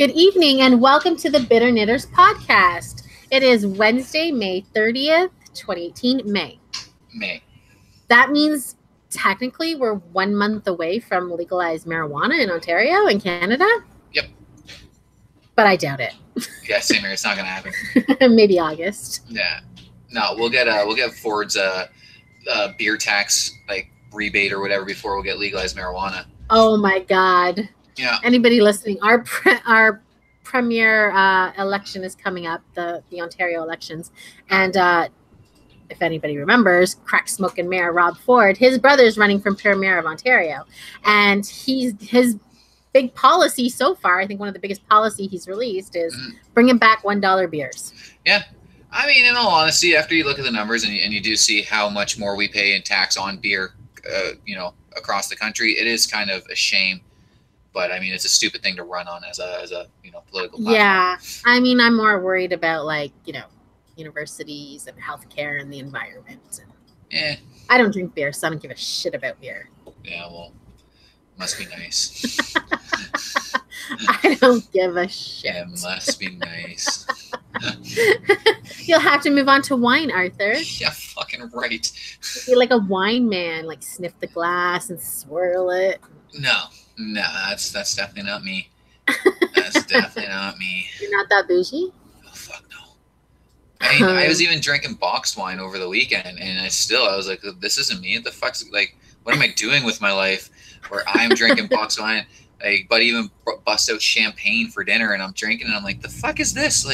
Good evening and welcome to the Bitter Knitters podcast. It is Wednesday, May 30th, 2018, May. That means technically we're 1 month away from legalized marijuana in Ontario and Canada. Yep. But I doubt it. Yeah, same here. It's not going to happen. Maybe August. Yeah. No, we'll get Ford's beer tax rebate or whatever before we'll get legalized marijuana. Oh my God. Yeah. Anybody listening, our premier election is coming up, the Ontario elections. And if anybody remembers, crack smoking Mayor Rob Ford, his brother's running for Premier of Ontario. And his big policy so far, I think one of the biggest policy he's released is bringing back $1 beers. Yeah. I mean, in all honesty, after you look at the numbers and you do see how much more we pay in tax on beer, across the country, it is kind of a shame. But I mean, it's a stupid thing to run on as a political platform. Yeah, I mean, I'm more worried about universities and healthcare and the environment. Yeah, I don't drink beer, so I don't give a shit about beer. Yeah, well, must be nice. I don't give a shit. It must be nice. You'll have to move on to wine, Arthur. Yeah, fucking right. Be like a wine man, like sniff the glass and swirl it. No, that's definitely not me. That's definitely not me. You're not that bougie? Oh, fuck no. I mean, I was even drinking boxed wine over the weekend, and I was like, this isn't me. What the fuck's, what am I doing with my life where I'm drinking boxed wine? But even bust out champagne for dinner, and I'm drinking, and I'm like, the fuck is this?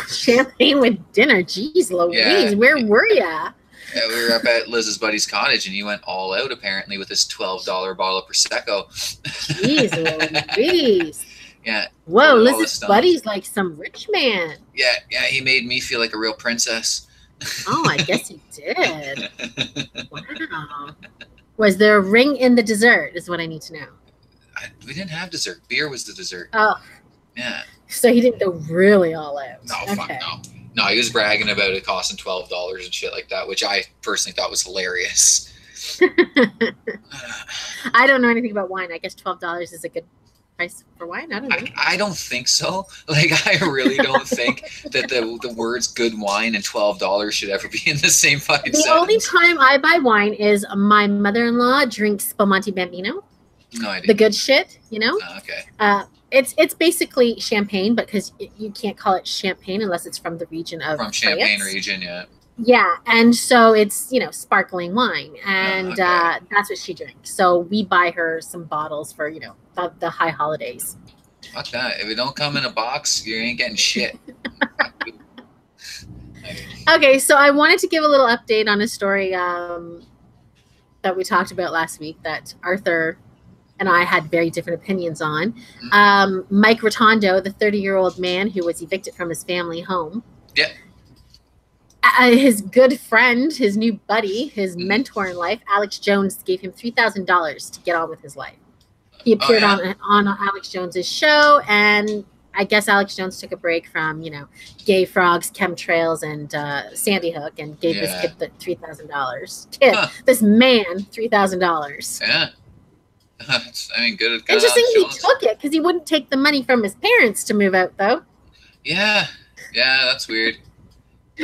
Champagne with dinner? Jeez Louise, yeah, where were ya? Yeah, we were up at Liz's buddy's cottage, and he went all out, apparently, with his $12 bottle of Prosecco. Jeez Louise. Yeah. Whoa, Liz's buddy's like some rich man. Yeah, he made me feel like a real princess. Oh, I guess he did. Wow. Was there a ring in the dessert is what I need to know. We didn't have dessert. Beer was the dessert. Oh. Yeah. So he didn't go really all out. No, okay. Fuck no. No, he was bragging about it costing $12 and shit like that, which I personally thought was hilarious. I don't know anything about wine. I guess $12 is a good price for wine. I don't know. I don't think so. I really don't think that the words good wine and $12 should ever be in the same fucking sentence. The only time I buy wine is my mother-in-law drinks Spumante Bambino. No idea. The good shit, Oh, okay. It's basically champagne, but because you can't call it champagne unless it's from the region of France. Champagne region, yeah. Yeah, and so it's sparkling wine, and that's what she drinks. So we buy her some bottles for the high holidays. Fuck that! If it don't come in a box, you ain't getting shit. Okay, so I wanted to give a little update on a story that we talked about last week that Arthur and I had very different opinions on. Mike Rotondo, the 30-year-old man who was evicted from his family home. Yeah. His good friend, his new buddy, his mentor in life, Alex Jones, gave him $3,000 to get on with his life. He appeared on Alex Jones's show, and I guess Alex Jones took a break from, gay frogs, chemtrails, and Sandy Hook, and gave this kid the $3,000. This man, $3,000. Yeah. I mean, good. Interesting he took it because he wouldn't take the money from his parents to move out, though. Yeah, that's weird.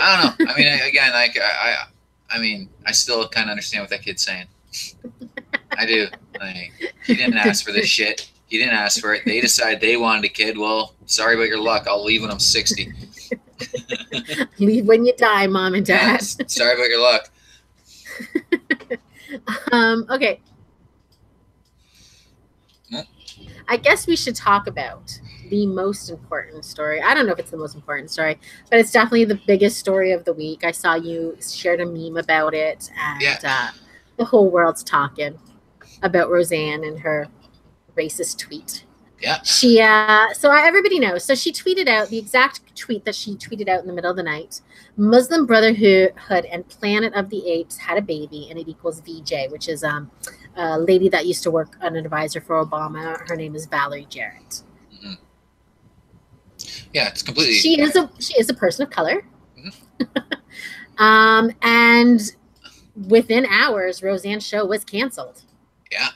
I don't know. I mean, again, I still kind of understand what that kid's saying. I do. He didn't ask for this shit. He didn't ask for it. They decided they wanted a kid. Well, sorry about your luck. I'll leave when I'm 60. Leave when you die, Mom and Dad. Yes. Sorry about your luck. Okay. I guess we should talk about the most important story. I don't know if it's the most important story, but it's definitely the biggest story of the week. I saw you shared a meme about it, and the whole world's talking about Roseanne and her racist tweet. Yeah. Everybody knows. So she tweeted out the exact tweet that she tweeted out in the middle of the night. Muslim Brotherhood and Planet of the Apes had a baby, and it equals VJ, which is a lady that used to work on an advisor for Obama. Her name is Valerie Jarrett. Mm-hmm. Yeah, it's completely. She is a person of color. Mm-hmm. And within hours, Roseanne's show was canceled. Yeah,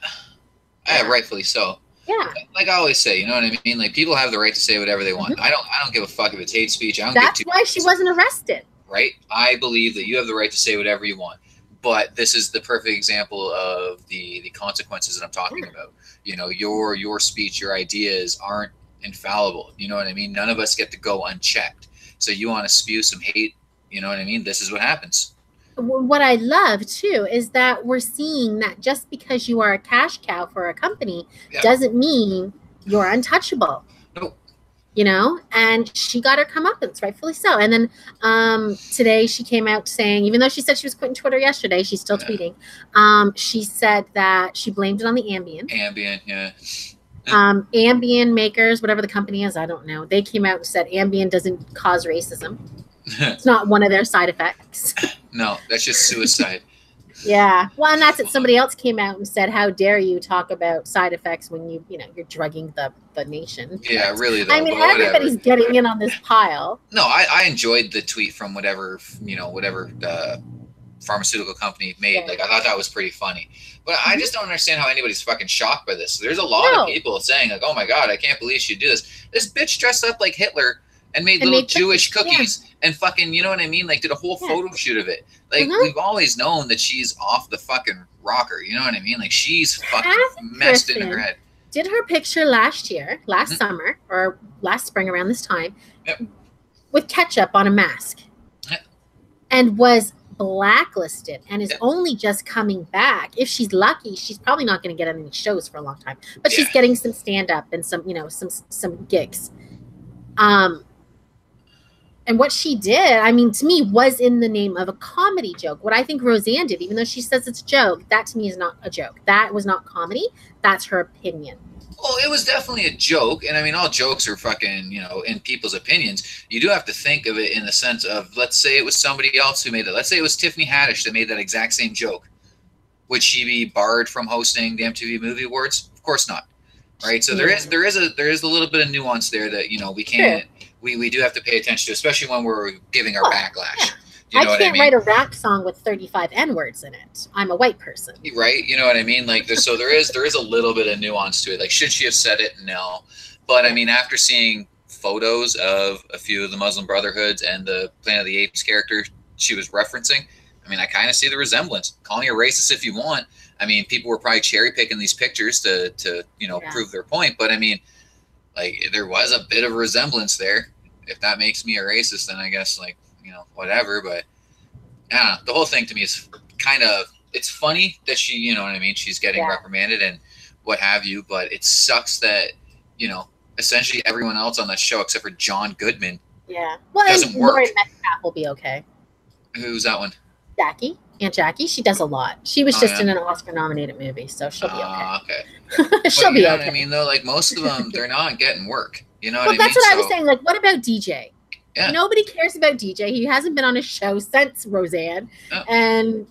rightfully so. Yeah. Like I always say, you know what I mean? Like people have the right to say whatever they want. I don't give a fuck if it's hate speech. I don't That's why she wasn't arrested. Right? I believe that you have the right to say whatever you want. But this is the perfect example of the consequences that I'm talking about. You know, your speech, your ideas aren't infallible. You know what I mean? None of us get to go unchecked. So you want to spew some hate, you know what I mean? This is what happens. What I love too is that we're seeing that just because you are a cash cow for a company doesn't mean you're untouchable. Nope. You know, and she got her comeuppance, rightfully so. And then today she came out saying, even though she said she was quitting Twitter yesterday, she's still tweeting. She said that she blamed it on the Ambien. Ambien makers, whatever the company is, I don't know. They came out and said Ambien doesn't cause racism. It's not one of their side effects. No, that's just suicide. Yeah. Well, and that's it. Somebody else came out and said, how dare you talk about side effects when you're drugging the nation. Yeah, really though. I mean, everybody's getting in on this pile. No, I enjoyed the tweet from whatever pharmaceutical company made. Like I thought that was pretty funny. But I just don't understand how anybody's fucking shocked by this. There's a lot of people saying like, oh my God, I can't believe she'd do this. This bitch dressed up like Hitler and made little Jewish cookies and fucking, you know what I mean? Like did a whole photo shoot of it. Like we've always known that she's off the fucking rocker. You know what I mean? Like she's fucking messed in her head. Did her picture last summer or last spring around this time with ketchup on a mask and was blacklisted and is only just coming back. If she's lucky, she's probably not going to get any shows for a long time, but she's getting some stand up and some, some gigs. And what she did, I mean, to me, was in the name of a comedy joke. What I think Roseanne did, even though she says it's a joke, that to me is not a joke. That was not comedy. That's her opinion. Well, it was definitely a joke. And I mean, all jokes are fucking, in people's opinions. You do have to think of it in the sense of, let's say it was somebody else who made it. Let's say it was Tiffany Haddish that made that exact same joke. Would she be barred from hosting the MTV Movie Awards? Of course not. Right. So there is a little bit of nuance there that, we can't. We do have to pay attention to, especially when we're giving our backlash. You know I can't write a rap song with 35 N-words in it. I'm a white person. Right? You know what I mean? Like, so there is a little bit of nuance to it. Like, should she have said it? No. But, I mean, after seeing photos of a few of the Muslim Brotherhoods and the Planet of the Apes character she was referencing, I mean, I kind of see the resemblance. Call me a racist if you want. I mean, people were probably cherry-picking these pictures to prove their point. But, I mean, like, there was a bit of a resemblance there. If that makes me a racist, then I guess, like, whatever. But, I don't know. The whole thing to me is kind of, it's funny that she, you know what I mean, she's getting reprimanded and what have you. But it sucks that, essentially everyone else on that show except for John Goodman doesn't work. Laurie Metcalf will be okay. Who's that one? Aunt Jackie. She does a lot. She was just in an Oscar-nominated movie, so she'll be okay. Okay. She'll be okay. I mean, though, like most of them, they're not getting work. You know what I mean? That's what I was saying. Like, what about DJ? Yeah. Nobody cares about DJ. He hasn't been on a show since Roseanne, and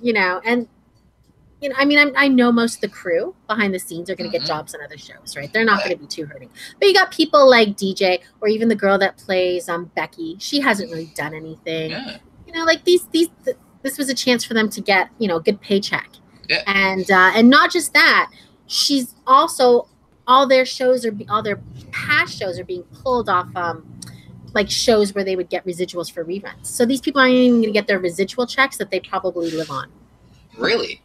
I mean, I know most of the crew behind the scenes are going to get jobs on other shows, right? They're not going to be too hurting. But you got people like DJ, or even the girl that plays Becky. She hasn't really done anything. Yeah. Like this was a chance for them to get good paycheck. Yeah. And not just that, she's also all their past shows are being pulled off like shows where they would get residuals for reruns. So these people aren't even going to get their residual checks that they probably live on. Really?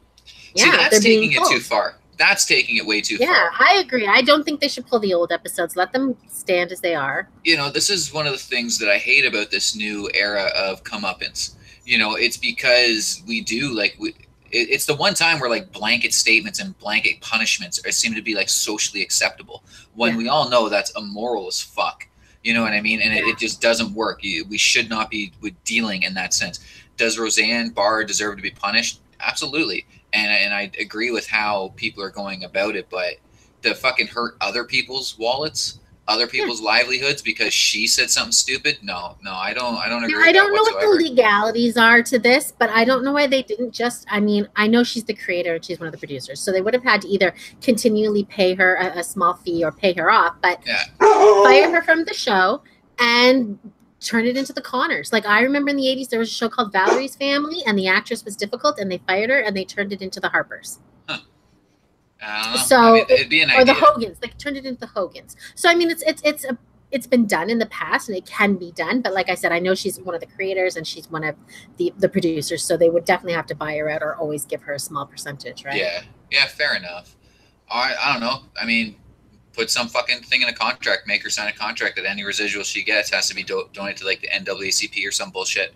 Yeah, see, that's taking it too far. That's taking it way too far. Yeah, I agree. I don't think they should pull the old episodes. Let them stand as they are. This is one of the things that I hate about this new era of comeuppance. It's because we do it's the one time where like blanket statements and blanket punishments seem to be like socially acceptable when we all know that's immoral as fuck. You know what I mean? And it just doesn't work. We should not be dealing in that sense. Does Roseanne Barr deserve to be punished? Absolutely. And I agree with how people are going about it, but to fucking hurt other people's wallets, other people's livelihoods because she said something stupid? No, I don't agree with that. I don't know what the legalities are to this, but I don't know why they didn't just, I mean, I know she's the creator and she's one of the producers, so they would have had to either continually pay her a small fee or pay her off, but fire her from the show and turn it into the Connors. Like, I remember in the 80s, there was a show called Valerie's Family, and the actress was difficult, and they fired her, and they turned it into the Harpers. I don't know. So I mean, it'd be an or the idea. Hogans, they turned it into the Hogans. So I mean, it's been done in the past and it can be done. But like I said, I know she's one of the creators and she's one of the producers, so they would definitely have to buy her out or always give her a small percentage, right? Yeah, fair enough. I don't know. I mean, put some fucking thing in a contract, make her sign a contract that any residual she gets has to be donated to like the NAACP or some bullshit.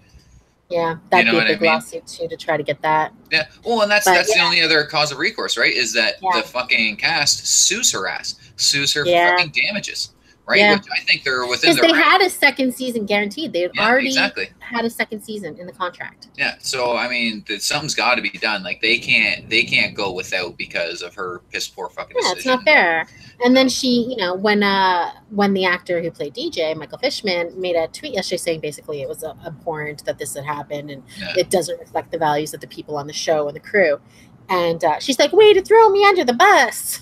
Yeah, that'd You know be a big what I mean? lawsuit too to try to get that. Yeah. Well, and that's the only other cause of recourse, right? Is that Yeah. the fucking cast sues her ass, sues her for Yeah. fucking damages, right? Yeah. Which I think they're within Because their they right. had a second season guaranteed. They already exactly. had a second season in the contract. Yeah. So I mean, something's got to be done. Like they can't go without because of her piss poor fucking decision. Yeah, it's not fair. And then she, you know, when the actor who played DJ, Michael Fishman, made a tweet yesterday saying basically it was abhorrent that this had happened and it doesn't reflect the values of the people on the show and the crew. And she's like, way to throw me under the bus.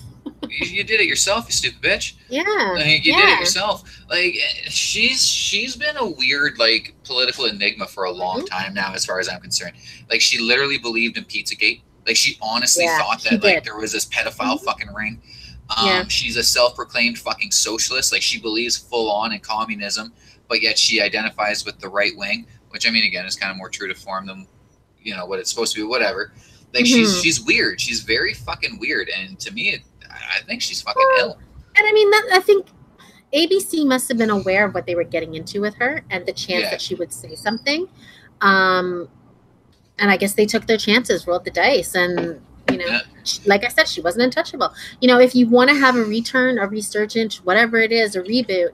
You did it yourself, you stupid bitch. Yeah. Like, you did it yourself. Like she's been a weird like political enigma for a long time now, as far as I'm concerned. Like she literally believed in Pizzagate. Like she honestly thought that like there was this pedophile fucking ring. She's a self-proclaimed fucking socialist. Like she believes full on in communism, but yet she identifies with the right wing, which I mean again is kind of more true to form than you know what it's supposed to be. Whatever. Like she's weird. She's very fucking weird, and to me, I think she's fucking ill. And I mean, I think ABC must have been aware of what they were getting into with her and the chance that she would say something. And I guess they took their chances, rolled the dice, and you know, like I said, she wasn't untouchable. You know, if you want to have a return, a resurgence, whatever it is, a reboot,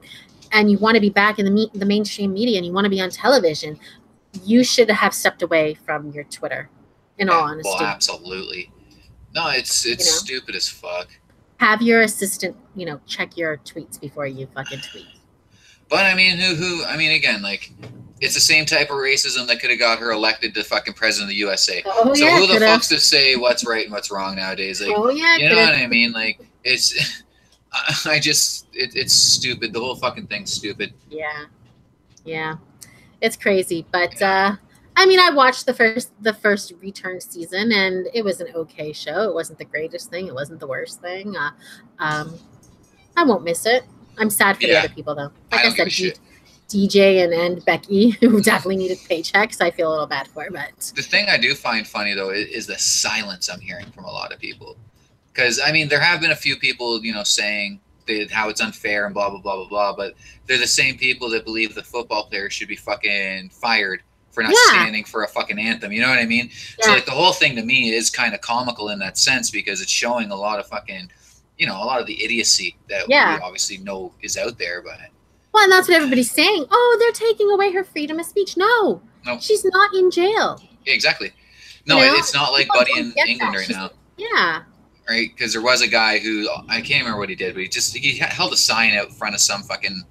and you want to be back in the mainstream media and you want to be on television, you should have stepped away from your Twitter. In all honesty. Well, absolutely. No, it's stupid as fuck. Have your assistant, you know, check your tweets before you fucking tweet. But I mean, I mean, again, like, it's the same type of racism that could have got her elected to fucking president of the USA. Oh, so yeah, who the fuck's to say what's right and what's wrong nowadays? Like, you know what I mean? Like, it's, it's stupid. The whole fucking thing's stupid. Yeah, it's crazy. But I mean, I watched the first return season, and it was an okay show. It wasn't the greatest thing. It wasn't the worst thing. I won't miss it. I'm sad for the other people, though. Like I said, DJ and Becky, who definitely needed paychecks. I feel a little bad for. But the thing I do find funny, though, is the silence I'm hearing from a lot of people. Because, I mean, there have been a few people, you know, saying how it's unfair and blah, blah, blah, blah, blah. But they're the same people that believe the football players should be fucking fired for not standing for a fucking anthem. You know what I mean? So, like, the whole thing to me is kind of comical in that sense because it's showing a lot of fucking, you know, a lot of the idiocy that we obviously know is out there. But well, and that's what everybody's saying. Oh, they're taking away her freedom of speech. No, she's not in jail. Yeah, exactly. No, you know? It's not like Buddy in England right now. Yeah. Right? Because there was a guy who, I can't remember what he did, but he held a sign out in front of some fucking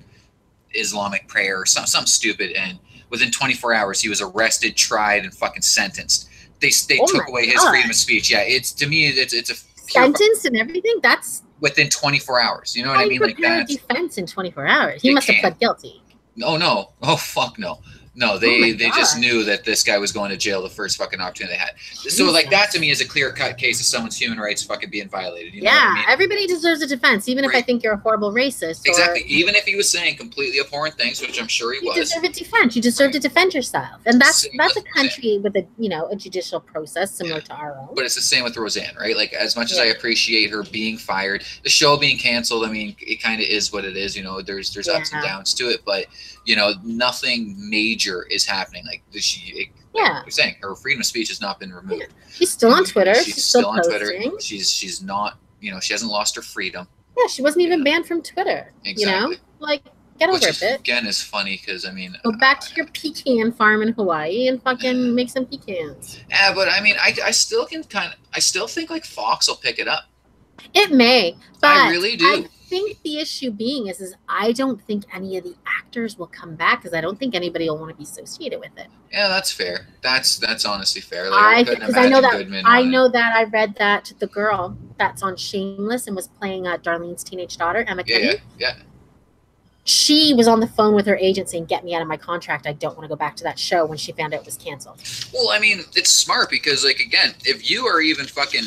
Islamic prayer or something stupid, and within 24 hours, he was arrested, tried, and fucking sentenced. They took away his freedom of speech. Yeah, it's to me, it's a sentence and everything. That's within 24 hours. You know what I mean? Like that. Defense in 24 hours. He must have pled guilty. Oh no! Oh fuck no! No, they just knew that this guy was going to jail the first fucking opportunity they had. So like that to me is a clear cut case of someone's human rights fucking being violated. You know what I mean? Everybody deserves a defense, even if I think you're a horrible racist. Exactly. Even if he was saying completely abhorrent things, which I'm sure he was. You deserve a defense. You deserve to defend yourself, and that's a country with a a judicial process similar to our own. But it's the same with Roseanne, right? Like as much as I appreciate her being fired, the show being canceled, I mean, it kind of is what it is. You know, there's ups and downs to it, but you know, nothing major is happening. Like you're saying, her freedom of speech has not been removed. She's still on Twitter. She's still on Twitter. She's not, you know, she hasn't lost her freedom. Yeah, she wasn't even banned from Twitter. Exactly. You know, like get over it. Again, is funny because I mean, go back to your pecan farm in Hawaii and fucking make some pecans. Yeah, but I mean, I still think like Fox will pick it up. It may, but I really do. I think the issue being is I don't think any of the actors will come back because I don't think anybody will want to be associated with it. Yeah, that's fair. That's honestly fair. Like, I know that I read that the girl that's on Shameless and was playing Darlene's teenage daughter, Emma Kenny. Yeah. She was on the phone with her agent saying, "Get me out of my contract. I don't want to go back to that show." When she found out it was canceled. Well, I mean, it's smart because, like, again, if you are even fucking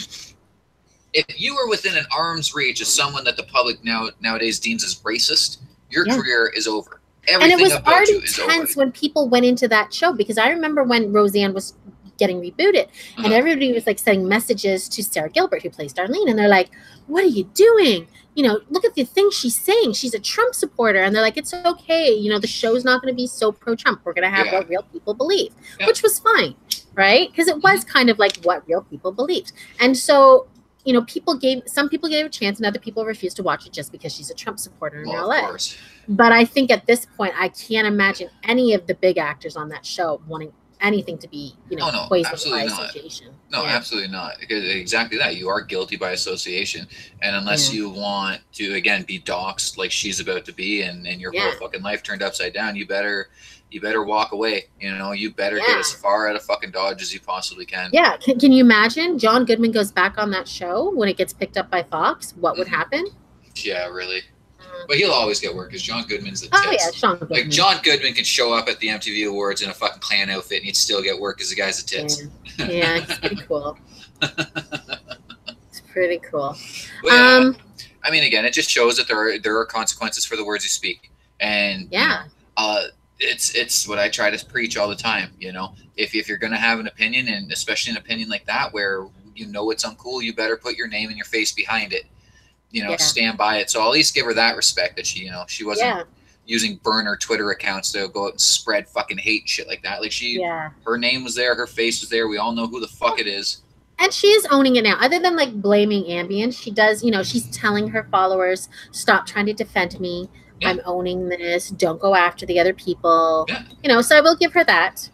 if you were within an arm's reach of someone that the public nowadays deems as racist, your career is over. Everything and it was about already you is tense over. when people went into that show, because I remember when Roseanne was getting rebooted, and everybody was like sending messages to Sarah Gilbert, who plays Darlene, and they're like, "What are you doing? You know, look at the things she's saying. She's a Trump supporter." And they're like, "It's okay. You know, the show's not going to be so pro-Trump. We're going to have what real people believe," which was fine, right? Because it was kind of like what real people believed. And so, you know, some people gave a chance, and other people refused to watch it just because she's a Trump supporter in LA. Of course. But I think at this point, I can't imagine any of the big actors on that show wanting anything to be, you know, poisoned by association. No, absolutely not. Because exactly that. You are guilty by association. And unless you want to, again, be doxxed like she's about to be, and your whole fucking life turned upside down, you better walk away. You know, you better get as far out of fucking Dodge as you possibly can. Yeah. Can you imagine John Goodman goes back on that show when it gets picked up by Fox? What would happen? Yeah, really. But he'll always get work because John Goodman's the tits. Oh, yeah, John Goodman. Like, John Goodman can show up at the MTV Awards in a fucking Klan outfit and he'd still get work because the guy's the tits. Yeah, it's pretty cool. It's pretty cool. Well, I mean, again, it just shows that there are consequences for the words you speak. And, you know, it's what I try to preach all the time, you know. If you're going to have an opinion, and especially an opinion like that where you know it's uncool, you better put your name and your face behind it. You know, stand by it. So I'll at least give her that respect that she wasn't using burner Twitter accounts to go out and spread fucking hate and shit like that. Like her name was there, her face was there. We all know who the fuck it is. And she is owning it now. Other than like blaming Ambien, she does, you know, she's telling her followers, stop trying to defend me. I'm owning this. Don't go after the other people. You know, so I will give her that.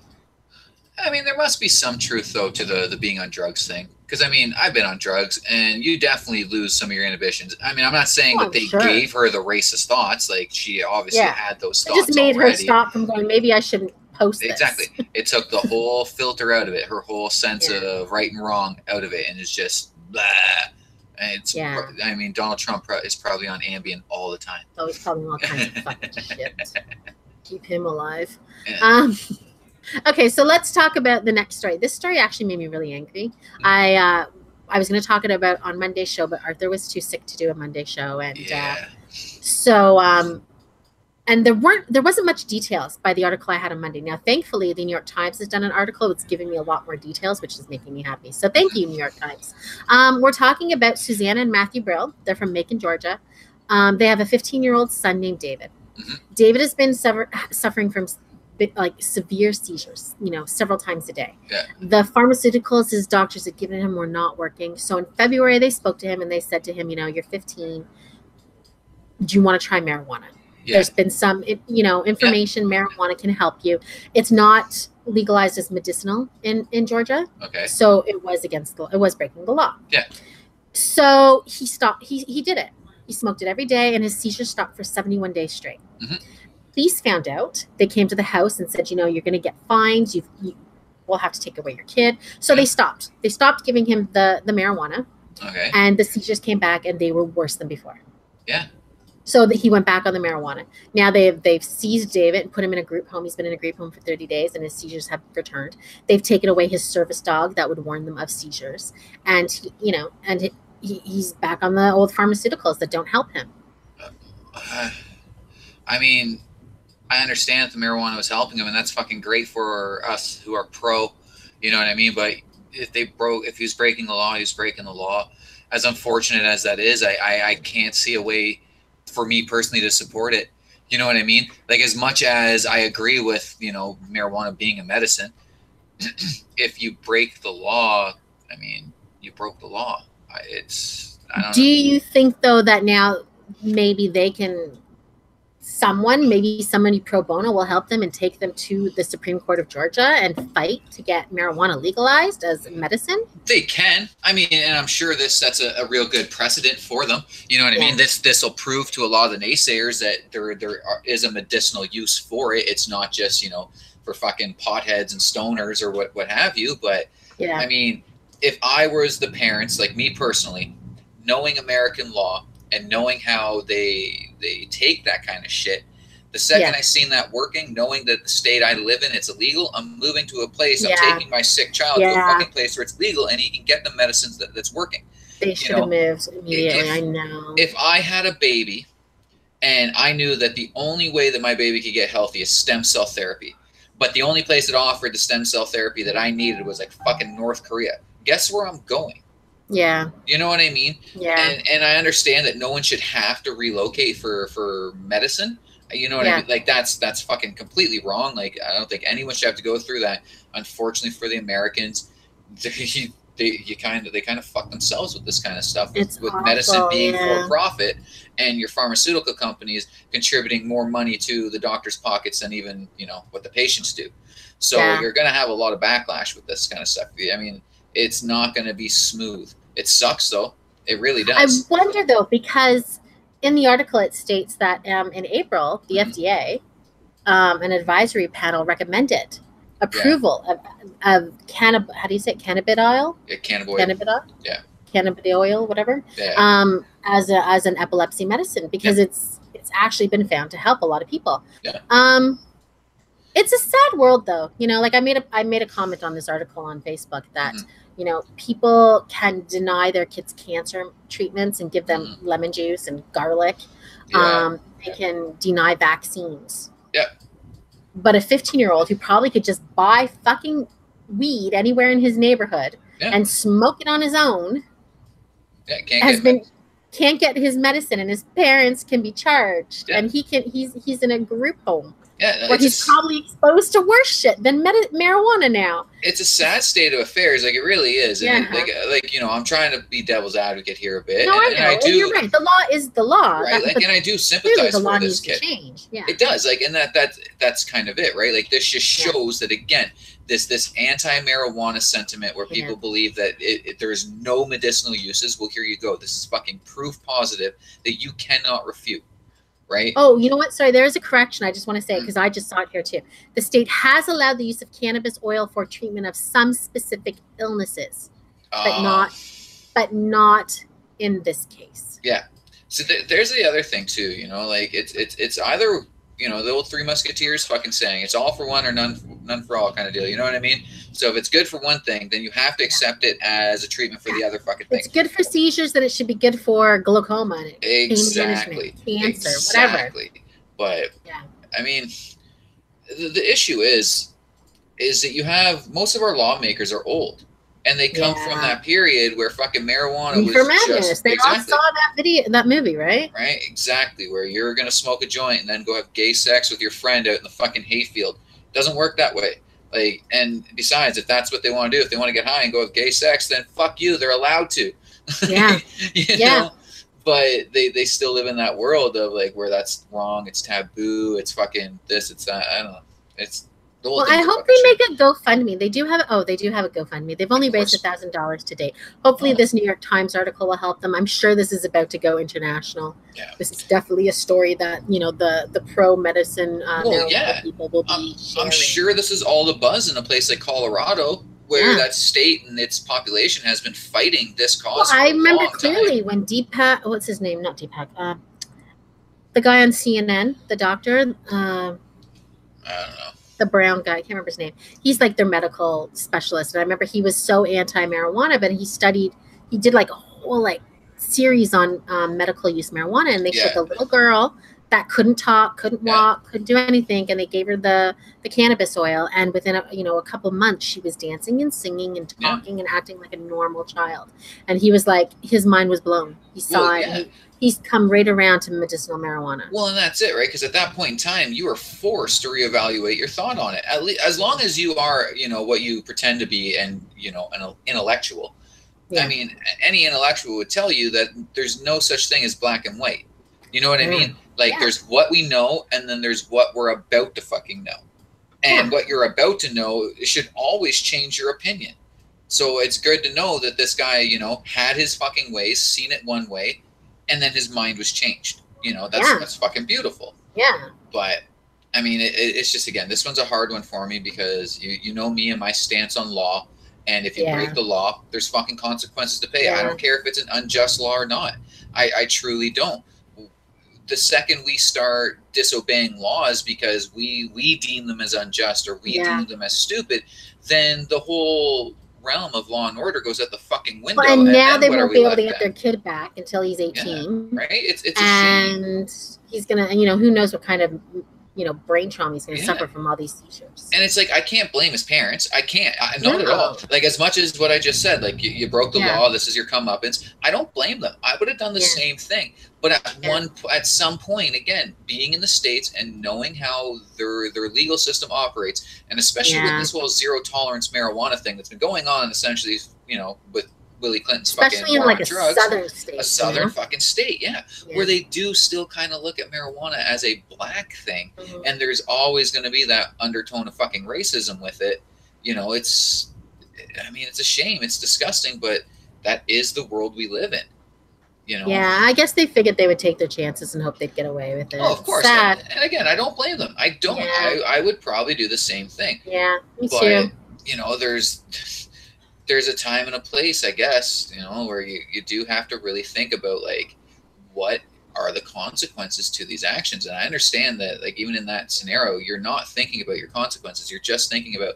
I mean, there must be some truth though to the being on drugs thing. Because, I mean, I've been on drugs, and you definitely lose some of your inhibitions. I mean, I'm not saying that they gave her the racist thoughts. Like, she obviously had those thoughts. It just made her stop from going, maybe I shouldn't post this. Exactly. It took the whole filter out of it, her whole sense of right and wrong out of it, and it's just blah. And it's, I mean, Donald Trump is probably on Ambien all the time. Oh, he's probably on all kinds of fucking shit. Keep him alive. Okay, so let's talk about the next story. This story actually made me really angry. I was going to talk it about on Monday's show, but Arthur was too sick to do a Monday show, and and there wasn't much details by the article I had on Monday. Now, thankfully, the New York Times has done an article. It's giving me a lot more details, which is making me happy. So thank you, New York Times. We're talking about Susanna and Matthew Brill. They're from Macon, Georgia. They have a 15-year-old son named David. David has been suffering from like severe seizures, you know, several times a day. The pharmaceuticals his doctors had given him were not working. So in February, they spoke to him and they said to him, you know, you're 15. Do you want to try marijuana? There's been some, you know, information. Marijuana can help you. It's not legalized as medicinal in Georgia. So it was breaking the law. So he stopped. He did it. He smoked it every day, and his seizures stopped for 71 days straight. Police found out. They came to the house and said, you know, you're going to get fines. We'll have to take away your kid. So they stopped. They stopped giving him the marijuana. And the seizures came back, and they were worse than before. So that he went back on the marijuana. Now they've seized David and put him in a group home. He's been in a group home for 30 days, and his seizures have returned. They've taken away his service dog that would warn them of seizures, and he's back on the old pharmaceuticals that don't help him. I mean, I understand that the marijuana was helping him, and that's fucking great for us who are pro. You know what I mean? But if he's breaking the law, he's breaking the law. As unfortunate as that is, I can't see a way for me personally to support it. You know what I mean? Like, as much as I agree with, you know, marijuana being a medicine, if you break the law, I mean, you broke the law. I don't know. Do you think, though, that now maybe somebody pro bono will help them and take them to the Supreme Court of Georgia and fight to get marijuana legalized as medicine? They can. I mean, and I'm sure this sets a real good precedent for them. You know what I mean? This will prove to a lot of the naysayers that there is a medicinal use for it. It's not just, you know, for fucking potheads and stoners or what have you. But I mean, if I was the parents, like me personally, knowing American law and knowing how they take that kind of shit, the second I seen that working, knowing that the state I live in, it's illegal, I'm moving to a place, I'm taking my sick child to a fucking place where it's legal and he can get the medicines that's working. They should have moved immediately. I know. If I had a baby and I knew that the only way that my baby could get healthy is stem cell therapy, but the only place that offered the stem cell therapy that I needed was like fucking North Korea, guess where I'm going? Yeah. You know what I mean? Yeah. And I understand that no one should have to relocate for medicine. You know what I mean? Like that's fucking completely wrong. Like I don't think anyone should have to go through that. Unfortunately for the Americans, they kind of fuck themselves with this kind of stuff. With medicine being for profit and your pharmaceutical companies contributing more money to the doctor's pockets than even, you know, what the patients do. So you're going to have a lot of backlash with this kind of stuff. I mean, it's not going to be smooth. It sucks though. It really does. I wonder though, because in the article it states that in April, the FDA, an advisory panel recommended approval of how do you say it? Cannabidiol? Yeah, cannabidiol. Yeah. Cannabidiol, whatever. Yeah. As an epilepsy medicine, because it's actually been found to help a lot of people. Yeah. It's a sad world though. You know, like I made a comment on this article on Facebook that you know, people can deny their kids cancer treatments and give them lemon juice and garlic. They can deny vaccines. Yeah. But a 15-year-old who probably could just buy fucking weed anywhere in his neighborhood and smoke it on his own can't get his medicine, and his parents can be charged, and he's in a group home. Yeah, where he's probably exposed to worse shit than marijuana now. It's a sad state of affairs, like it really is. And like you know, I'm trying to be devil's advocate here a bit. No, I know. And you're right. The law is the law, right? Like, and I do sympathize the law for this needs kid. To change. Yeah, it does. Like, and that's kind of it, right? Like, this just shows that again, this anti-marijuana sentiment where people believe that there's no medicinal uses. Well, here you go. This is fucking proof positive that you cannot refute. Right? Oh, you know what? Sorry, there is a correction. I just want to say, because I just saw it here too. The state has allowed the use of cannabis oil for treatment of some specific illnesses, but not in this case. Yeah. So there's the other thing too. You know, like it's either, you know, the old Three Musketeers fucking saying it's all for one or none for all kind of deal. You know what I mean? So if it's good for one thing, then you have to accept it as a treatment for the other fucking thing. It's good for seizures, then it should be good for glaucoma, exactly, pain management, cancer, whatever. But I mean, the issue is that you have most of our lawmakers are old. And they come from that period where fucking marijuana was just... They all saw that movie, right? Right, exactly. Where you're going to smoke a joint and then go have gay sex with your friend out in the fucking hayfield. It doesn't work that way. Like, and besides, if that's what they want to do, if they want to get high and go have gay sex, then fuck you. They're allowed to. Yeah. you know? But they still live in that world of like where that's wrong. It's taboo. It's fucking this. It's that. I don't know. It's... Well, I hope they make a GoFundMe. They do have a GoFundMe. They've only raised $1,000 to date. Hopefully this New York Times article will help them. I'm sure this is about to go international. Yeah. This is definitely a story that, you know, the pro-medicine people will be sharing. I'm sure this is all the buzz in a place like Colorado, where that state and its population has been fighting this cause. Well, I remember clearly when Deepak, what's his name? Not Deepak. The guy on CNN, the doctor. I don't know. The brown guy, I can't remember his name. He's like their medical specialist. And I remember he was so anti-marijuana, but he did like a whole like series on medical use marijuana. And they took a little girl that couldn't talk, couldn't walk, couldn't do anything. And they gave her the cannabis oil. And within a couple months, she was dancing and singing and talking and acting like a normal child. And he was like, his mind was blown. He saw it. He's come right around to medicinal marijuana. Well, and that's it, right? Because at that point in time, you are forced to reevaluate your thought on it. At least, as long as you are, you know, what you pretend to be, and you know, an intellectual. Yeah. I mean, any intellectual would tell you that there's no such thing as black and white. You know what I mean? Like, there's what we know, and then there's what we're about to fucking know. And what you're about to know should always change your opinion. So it's good to know that this guy, you know, had his fucking ways, seen it one way, and then his mind was changed. You know, that's fucking beautiful. Yeah. But I mean, it's just, again, this one's a hard one for me because you know me and my stance on law. And if you break the law, there's fucking consequences to pay. I don't care if it's an unjust law or not. I truly don't. The second we start disobeying laws because we deem them as unjust or we deem them as stupid, then the whole realm of law and order goes out the fucking window. Well, and now they what won't be able to get their kid back until he's 18. Yeah, right? It's a shame. And he's gonna, who knows what kind of, brain trauma he's gonna suffer from all these seizures. And it's like, I can't blame his parents. I can't. Not at all. Like, as much as what I just said, like, you broke the law, this is your comeuppance. I don't blame them. I would have done the same thing. But at some point, again, being in the States and knowing how their legal system operates, and especially with this whole zero tolerance marijuana thing that's been going on, essentially, with Willie Clinton's especially in like a southern state, a southern fucking state, where they do still kind of look at marijuana as a black thing, and there's always going to be that undertone of fucking racism with it. It's a shame, it's disgusting, but that is the world we live in. Yeah, I guess they figured they would take their chances and hope they'd get away with it. Oh, of course. And again, I don't blame them. I don't. I would probably do the same thing. Yeah, me too. There's a time and a place, I guess, where you do have to really think about, like, what are the consequences to these actions. And I understand that, like, even in that scenario, you're not thinking about your consequences. You're just thinking about,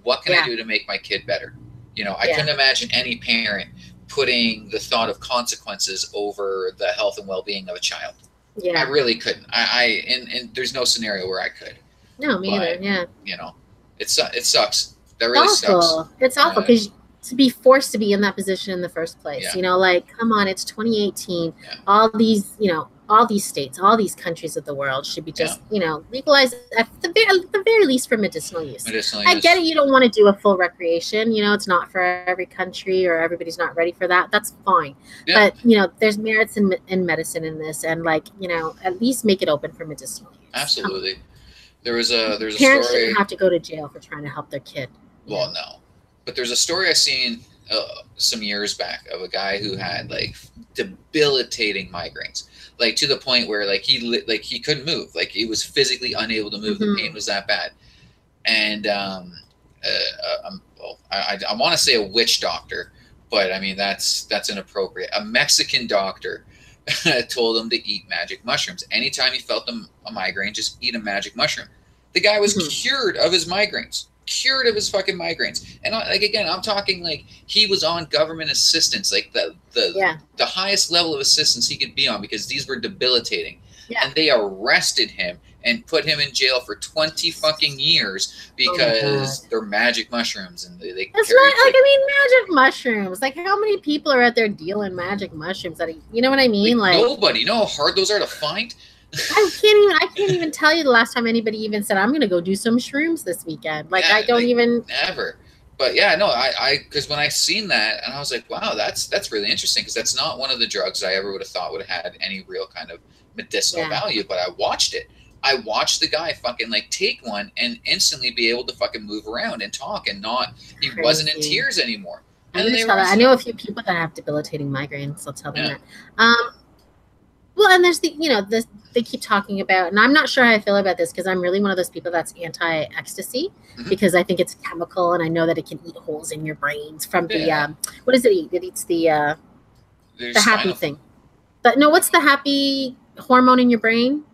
what can I do to make my kid better? I couldn't imagine any parent putting the thought of consequences over the health and well-being of a child. Yeah. I really couldn't. And there's no scenario where I could. No, me either. Yeah. It sucks. That really sucks. It's awful because to be forced to be in that position in the first place, like, come on, it's 2018. All these, all these states, all these countries of the world should be just, legalized at the very least for medicinal use. I get it. You don't want to do a full recreation. It's not for every country, or everybody's not ready for that. That's fine. Yeah. But, there's merits in medicine in this, and, like, at least make it open for medicinal use. Absolutely. There's a parents story. Shouldn't have to go to jail for trying to help their kid. Well, no. But there's a story I seen some years back of a guy who had, like, debilitating migraines, like, to the point where, like, he couldn't move, like, he was physically unable to move. The pain was that bad. And I want to say a witch doctor, but I mean that's inappropriate. A Mexican doctor told him to eat magic mushrooms. Anytime he felt a migraine, just eat a magic mushroom. The guy was cured of his migraines. Cured of his fucking migraines. And, like, again, I'm talking, like, he was on government assistance, like the highest level of assistance he could be on, because these were debilitating. And they arrested him and put him in jail for 20 fucking years because they're magic mushrooms, and they that's not, like, magic mushrooms. Like, how many people are out there dealing magic mushrooms? You know what I mean? Like nobody. You know how hard those are to find? I can't even tell you the last time anybody even said, I'm gonna go do some shrooms this weekend. Like, I don't even never. But yeah, no, because when I seen that, and I was like, wow, that's really interesting, because that's not one of the drugs I ever would have thought would have had any real kind of medicinal value. But I watched it. I watched the guy fucking, like, take one and instantly be able to fucking move around and talk, and he wasn't in tears anymore. And I know a few people that have debilitating migraines. I'll tell them that. Well, and there's they keep talking about, and I'm not sure how I feel about this, because I'm really one of those people that's anti-ecstasy, because I think it's chemical, and I know that it can eat holes in your brains from the what does it eat? It eats the happy thing. But no, what's the happy hormone in your brain?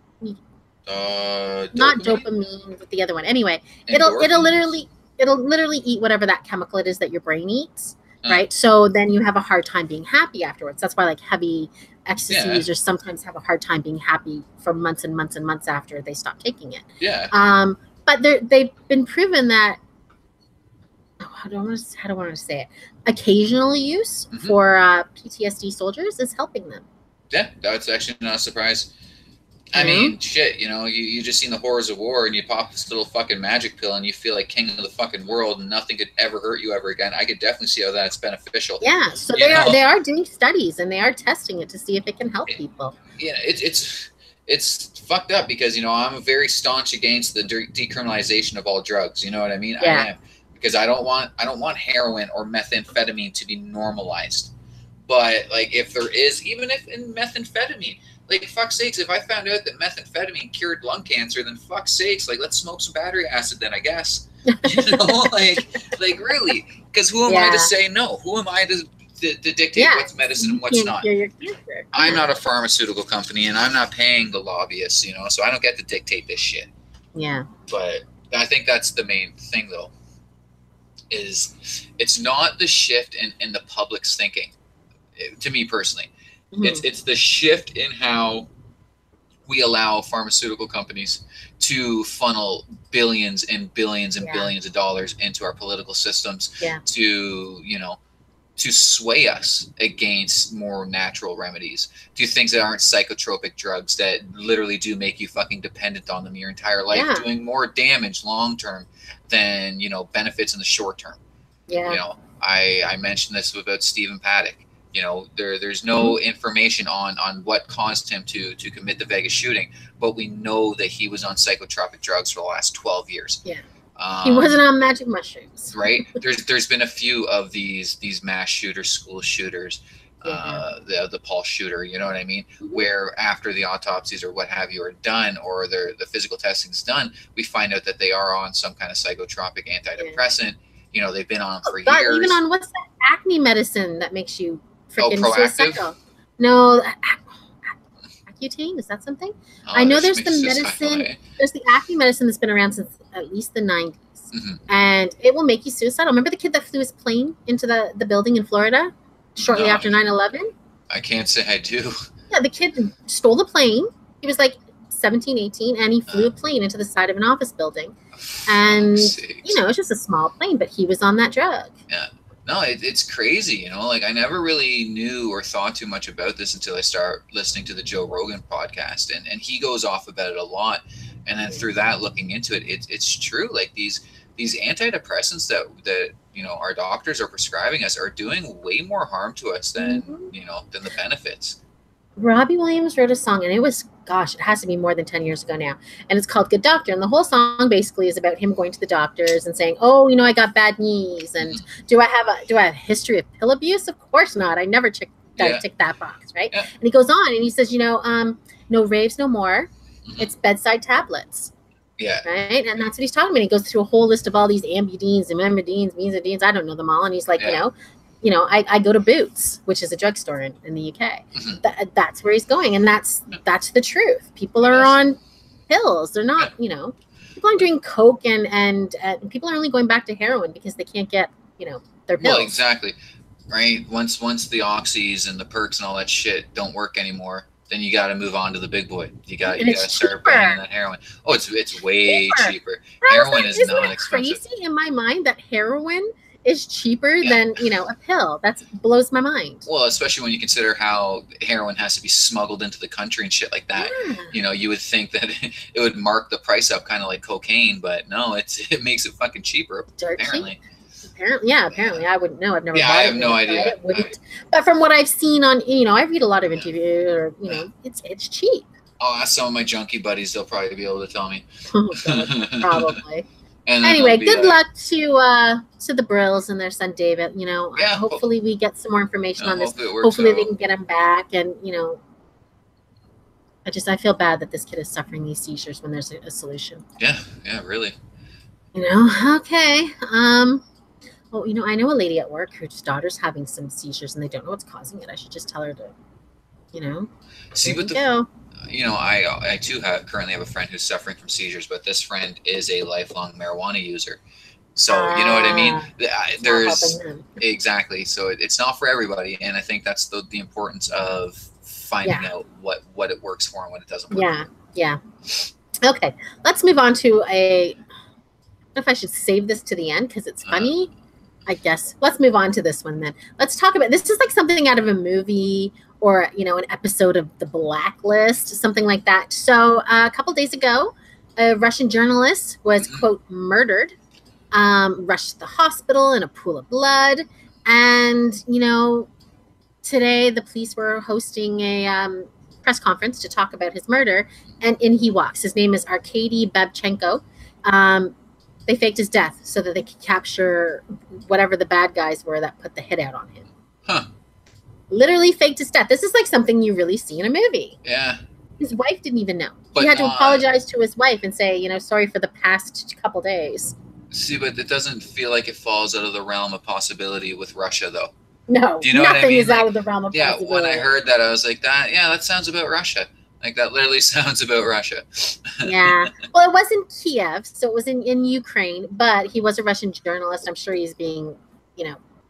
Not dopamine, but the other one. Anyway, it'll literally eat whatever that chemical it is that your brain eats. Right. So then you have a hard time being happy afterwards. That's why, like, heavy ecstasy users sometimes have a hard time being happy for months and months and months after they stop taking it. Yeah. But they've been proven that, how do I want to say it? Occasional use for PTSD soldiers is helping them. Yeah, that's actually not a surprise. I mean, shit, you just seen the horrors of war, and you pop this little fucking magic pill and you feel like king of the fucking world, and nothing could ever hurt you ever again. I could definitely see how that's beneficial. Yeah, so they are doing studies, and they are testing it to see if it can help people. Yeah, it's fucked up, because, I'm very staunch against the decriminalization of all drugs. You know what I mean? Yeah. I am, because I don't want heroin or methamphetamine to be normalized. But, like, if there is, even if in methamphetamine, like, fuck's sakes, if I found out that methamphetamine cured lung cancer, then fuck's sakes, like, let's smoke some battery acid then, I guess. Like really, because who am I to say no? Who am I to dictate what's medicine and what's not? I'm not a pharmaceutical company, and I'm not paying the lobbyists, so I don't get to dictate this shit. Yeah. But I think that's the main thing, though. is it's not the shift in the public's thinking. To me personally, it's the shift in how we allow pharmaceutical companies to funnel billions and billions and billions of dollars into our political systems to, you know, to sway us against more natural remedies, to things that aren't psychotropic drugs that literally do make you fucking dependent on them your entire life, doing more damage long term than, you know, benefits in the short term. You know, I mentioned this about Stephen Paddock. You know, there's no information on what caused him to commit the Vegas shooting, but we know that he was on psychotropic drugs for the last 12 years. He wasn't on magic mushrooms. Right? There's been a few of these mass shooters, school shooters, the Paul shooter, you know what I mean? Where after the autopsies or what have you are done, or the physical testing's done, we find out that they are on some kind of psychotropic antidepressant. You know, they've been on for years. Even on what's that acne medicine that makes you freaking suicidal? No, Accutane, is that something? I know there's the medicine. There's the acne medicine that's been around since at least the 90s, and it will make you suicidal. Remember the kid that flew his plane into the building in Florida shortly after 9/11? I can't say I do. Yeah, the kid stole the plane. He was like 17, 18, and he flew a plane into the side of an office building. And, you know, it's just a small plane, but he was on that drug. Yeah. No, it's crazy, you know, like I never really knew or thought too much about this until I started listening to the Joe Rogan podcast, and he goes off about it a lot. And then through that, looking into it, it's true. Like these antidepressants that, you know, our doctors are prescribing us are doing way more harm to us than, you know, than the benefits. Robbie Williams wrote a song, and it was, gosh, it has to be more than 10 years ago now. And it's called Good Doctor. And the whole song basically is about him going to the doctors and saying, oh, you know, I got bad knees. And do I have a history of pill abuse? Of course not. I never tick that box, right? And he goes on and he says, you know, no raves, no more. It's bedside tablets. Right? And that's what he's talking about. He goes through a whole list of all these ambidines, imidines, mesadines. I don't know them all. And he's like, you know, I go to Boots, which is a drugstore in the UK. That's where he's going. And that's the truth. People are on pills. They're not, you know, people aren't doing coke and people are only going back to heroin because they can't get, you know, their pills. Well, exactly. Right. Once the oxys and the perks and all that shit don't work anymore, then you got to move on to the big boy. You got to start buying that heroin. Oh, it's way cheaper. Heroin is not expensive. Crazy in my mind that heroin is cheaper than, you know, a pill. That blows my mind. Well, especially when you consider how heroin has to be smuggled into the country and shit like that. You know, you would think that it would mark the price up kind of like cocaine, but no, it makes it fucking cheaper. Apparently. Apparently. I wouldn't know. I've never. Yeah, I have no idea. But from what I've seen on, you know, I read a lot of interviews, or you know, it's cheap. I'll ask some of my junkie buddies; they'll probably be able to tell me. Oh, God, probably. Anyway, good luck to the Brills and their son David. You know, hopefully we get some more information on this. Hopefully they can get him back, and you know, I feel bad that this kid is suffering these seizures when there's a solution. Yeah, really. You know, okay. Well, you know, I know a lady at work whose daughter's having some seizures and they don't know what's causing it. I should just tell her to, you know, see, but you know, I too currently have a friend who's suffering from seizures, but this friend is a lifelong marijuana user. So, you know what I mean? There's exactly. So it's not for everybody. And I think that's the importance of finding out what it works for and what it doesn't work for. Yeah. Okay. Let's move on to I don't know if I should save this to the end because it's funny. I guess let's move on to this one then. Let's talk about this. Is like something out of a movie or, you know, an episode of The Blacklist, something like that. So a couple days ago, a Russian journalist was, quote, murdered, rushed to the hospital in a pool of blood. And, you know, today the police were hosting a press conference to talk about his murder. And in he walks. His name is Arkady Babchenko. They faked his death so that they could capture whatever the bad guys were that put the hit out on him. Literally faked his death. This is like something you really see in a movie. Yeah. His wife didn't even know. But he had to apologize to his wife and say, you know, sorry for the past couple days. See, but it doesn't feel like it falls out of the realm of possibility with Russia, though. No, do you know nothing what I mean? is out of the realm of possibility. Yeah, when I heard that, I was like, that sounds about Russia. Like that literally sounds about Russia. Yeah. Well, it wasn't Kiev, so it was in Ukraine, but he was a Russian journalist. I'm sure he's being,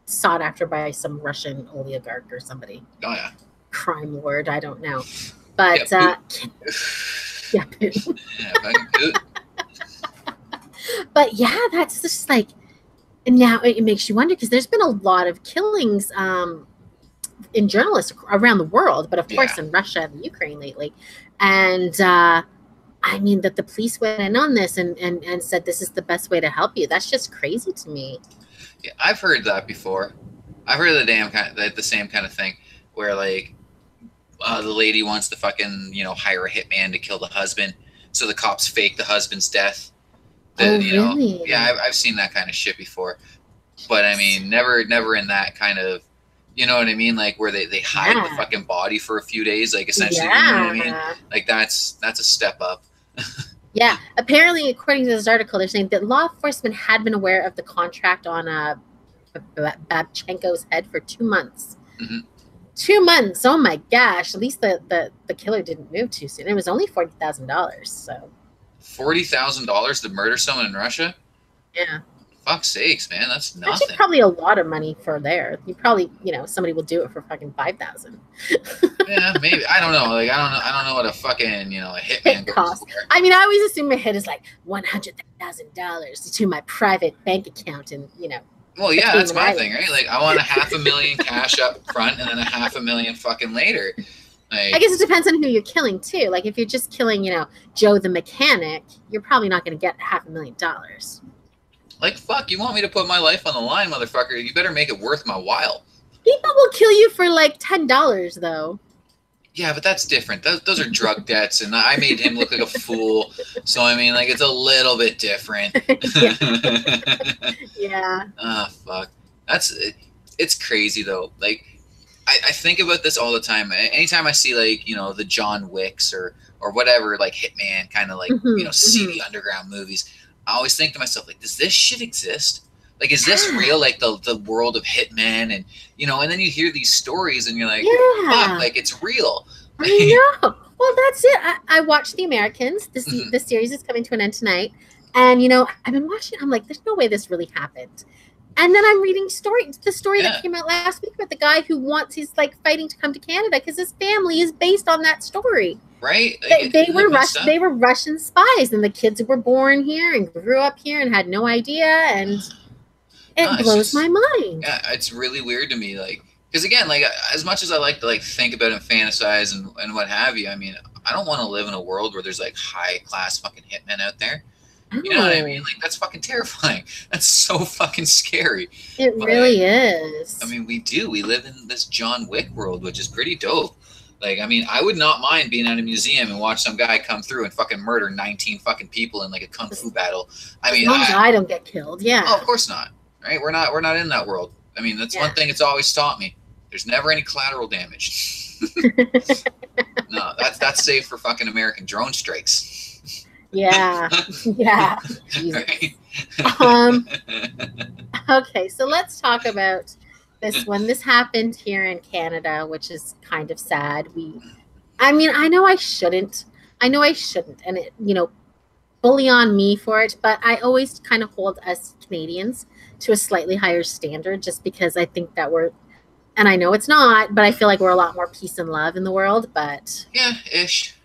sought after by some Russian oligarch or somebody. Oh yeah. Crime lord, I don't know. But yeah, yeah, Putin. But yeah, that's just like, and now it makes you wonder, because there's been a lot of killings in journalists around the world, but of course in Russia and Ukraine lately. And I mean, that the police went in on this and said this is the best way to help you. That's just crazy to me. Yeah, I've heard that before. I've heard the same kind of thing where like the lady wants to fucking hire a hitman to kill the husband, so the cops fake the husband's death. Really? Yeah, I've seen that kind of shit before, but I mean, never in that kind of, you know what I mean, like where they hide the fucking body for a few days, like essentially, you know what I mean? Like that's a step up. Yeah, apparently, according to this article, they're saying that law enforcement had been aware of the contract on Babchenko's head for 2 months. 2 months. Oh my gosh! At least the killer didn't move too soon. It was only $40,000. So. $40,000 to murder someone in Russia? Yeah. Fuck's sakes, man, that's nothing. Actually, probably a lot of money for there. You probably, somebody will do it for fucking $5,000. Yeah, maybe. I don't know. Like, I don't know what a fucking, a hitman costs. I mean, I always assume a hit is like $100,000 to my private bank account, and Well, yeah, that's my thing, right? Like, I want $500,000 cash up front and then $500,000 fucking later. Like, I guess it depends on who you're killing too. Like, if you're just killing, Joe the mechanic, you're probably not going to get $500,000. Like, fuck, you want me to put my life on the line, motherfucker? You better make it worth my while. People will kill you for like $10, though. Yeah, but that's different. Those are drug debts, and I made him look like a fool. So, I mean, like, it's a little bit different. Yeah. Ah, fuck. It's crazy, though. Like, I think about this all the time. Anytime I see, like, the John Wicks or whatever, like, Hitman, kind of like, seedy underground movies, I always think to myself, like, does this shit exist? Like, is this real? Like, the world of hitmen, and and then you hear these stories, and you're like, fuck, like, it's real. I know. Well, that's it. I watched The Americans. The series is coming to an end tonight, and I've been watching. I'm like, there's no way this really happened. And then I'm reading the story that came out last week about the guy who he's like fighting to come to Canada because his family is based on that story. Right? Like, they were Russian spies, and the kids were born here and grew up here and had no idea, and it blows my mind. Yeah, it's really weird to me, like, because again, like, as much as I like to like think about and fantasize and what have you, I mean, I don't want to live in a world where there's like high class fucking hitmen out there. You know what I mean? Like, that's fucking terrifying. That's so fucking scary. It really is. I mean, we live in this John Wick world, which is pretty dope. Like, I mean, I would not mind being at a museum and watch some guy come through and fucking murder 19 fucking people in like a kung fu battle. I mean, as long as I don't get killed, yeah. Oh, of course not. Right? We're not in that world. I mean, that's one thing it's always taught me. There's never any collateral damage. No, that's safe for fucking American drone strikes. Yeah. Yeah. Right? Okay, so let's talk about this one. This happened here in Canada, which is kind of sad. I know I shouldn't, and it, bully on me for it, but I always kind of hold us Canadians to a slightly higher standard, just because I think that and I know it's not, but I feel like we're a lot more peace and love in the world, but yeah, ish.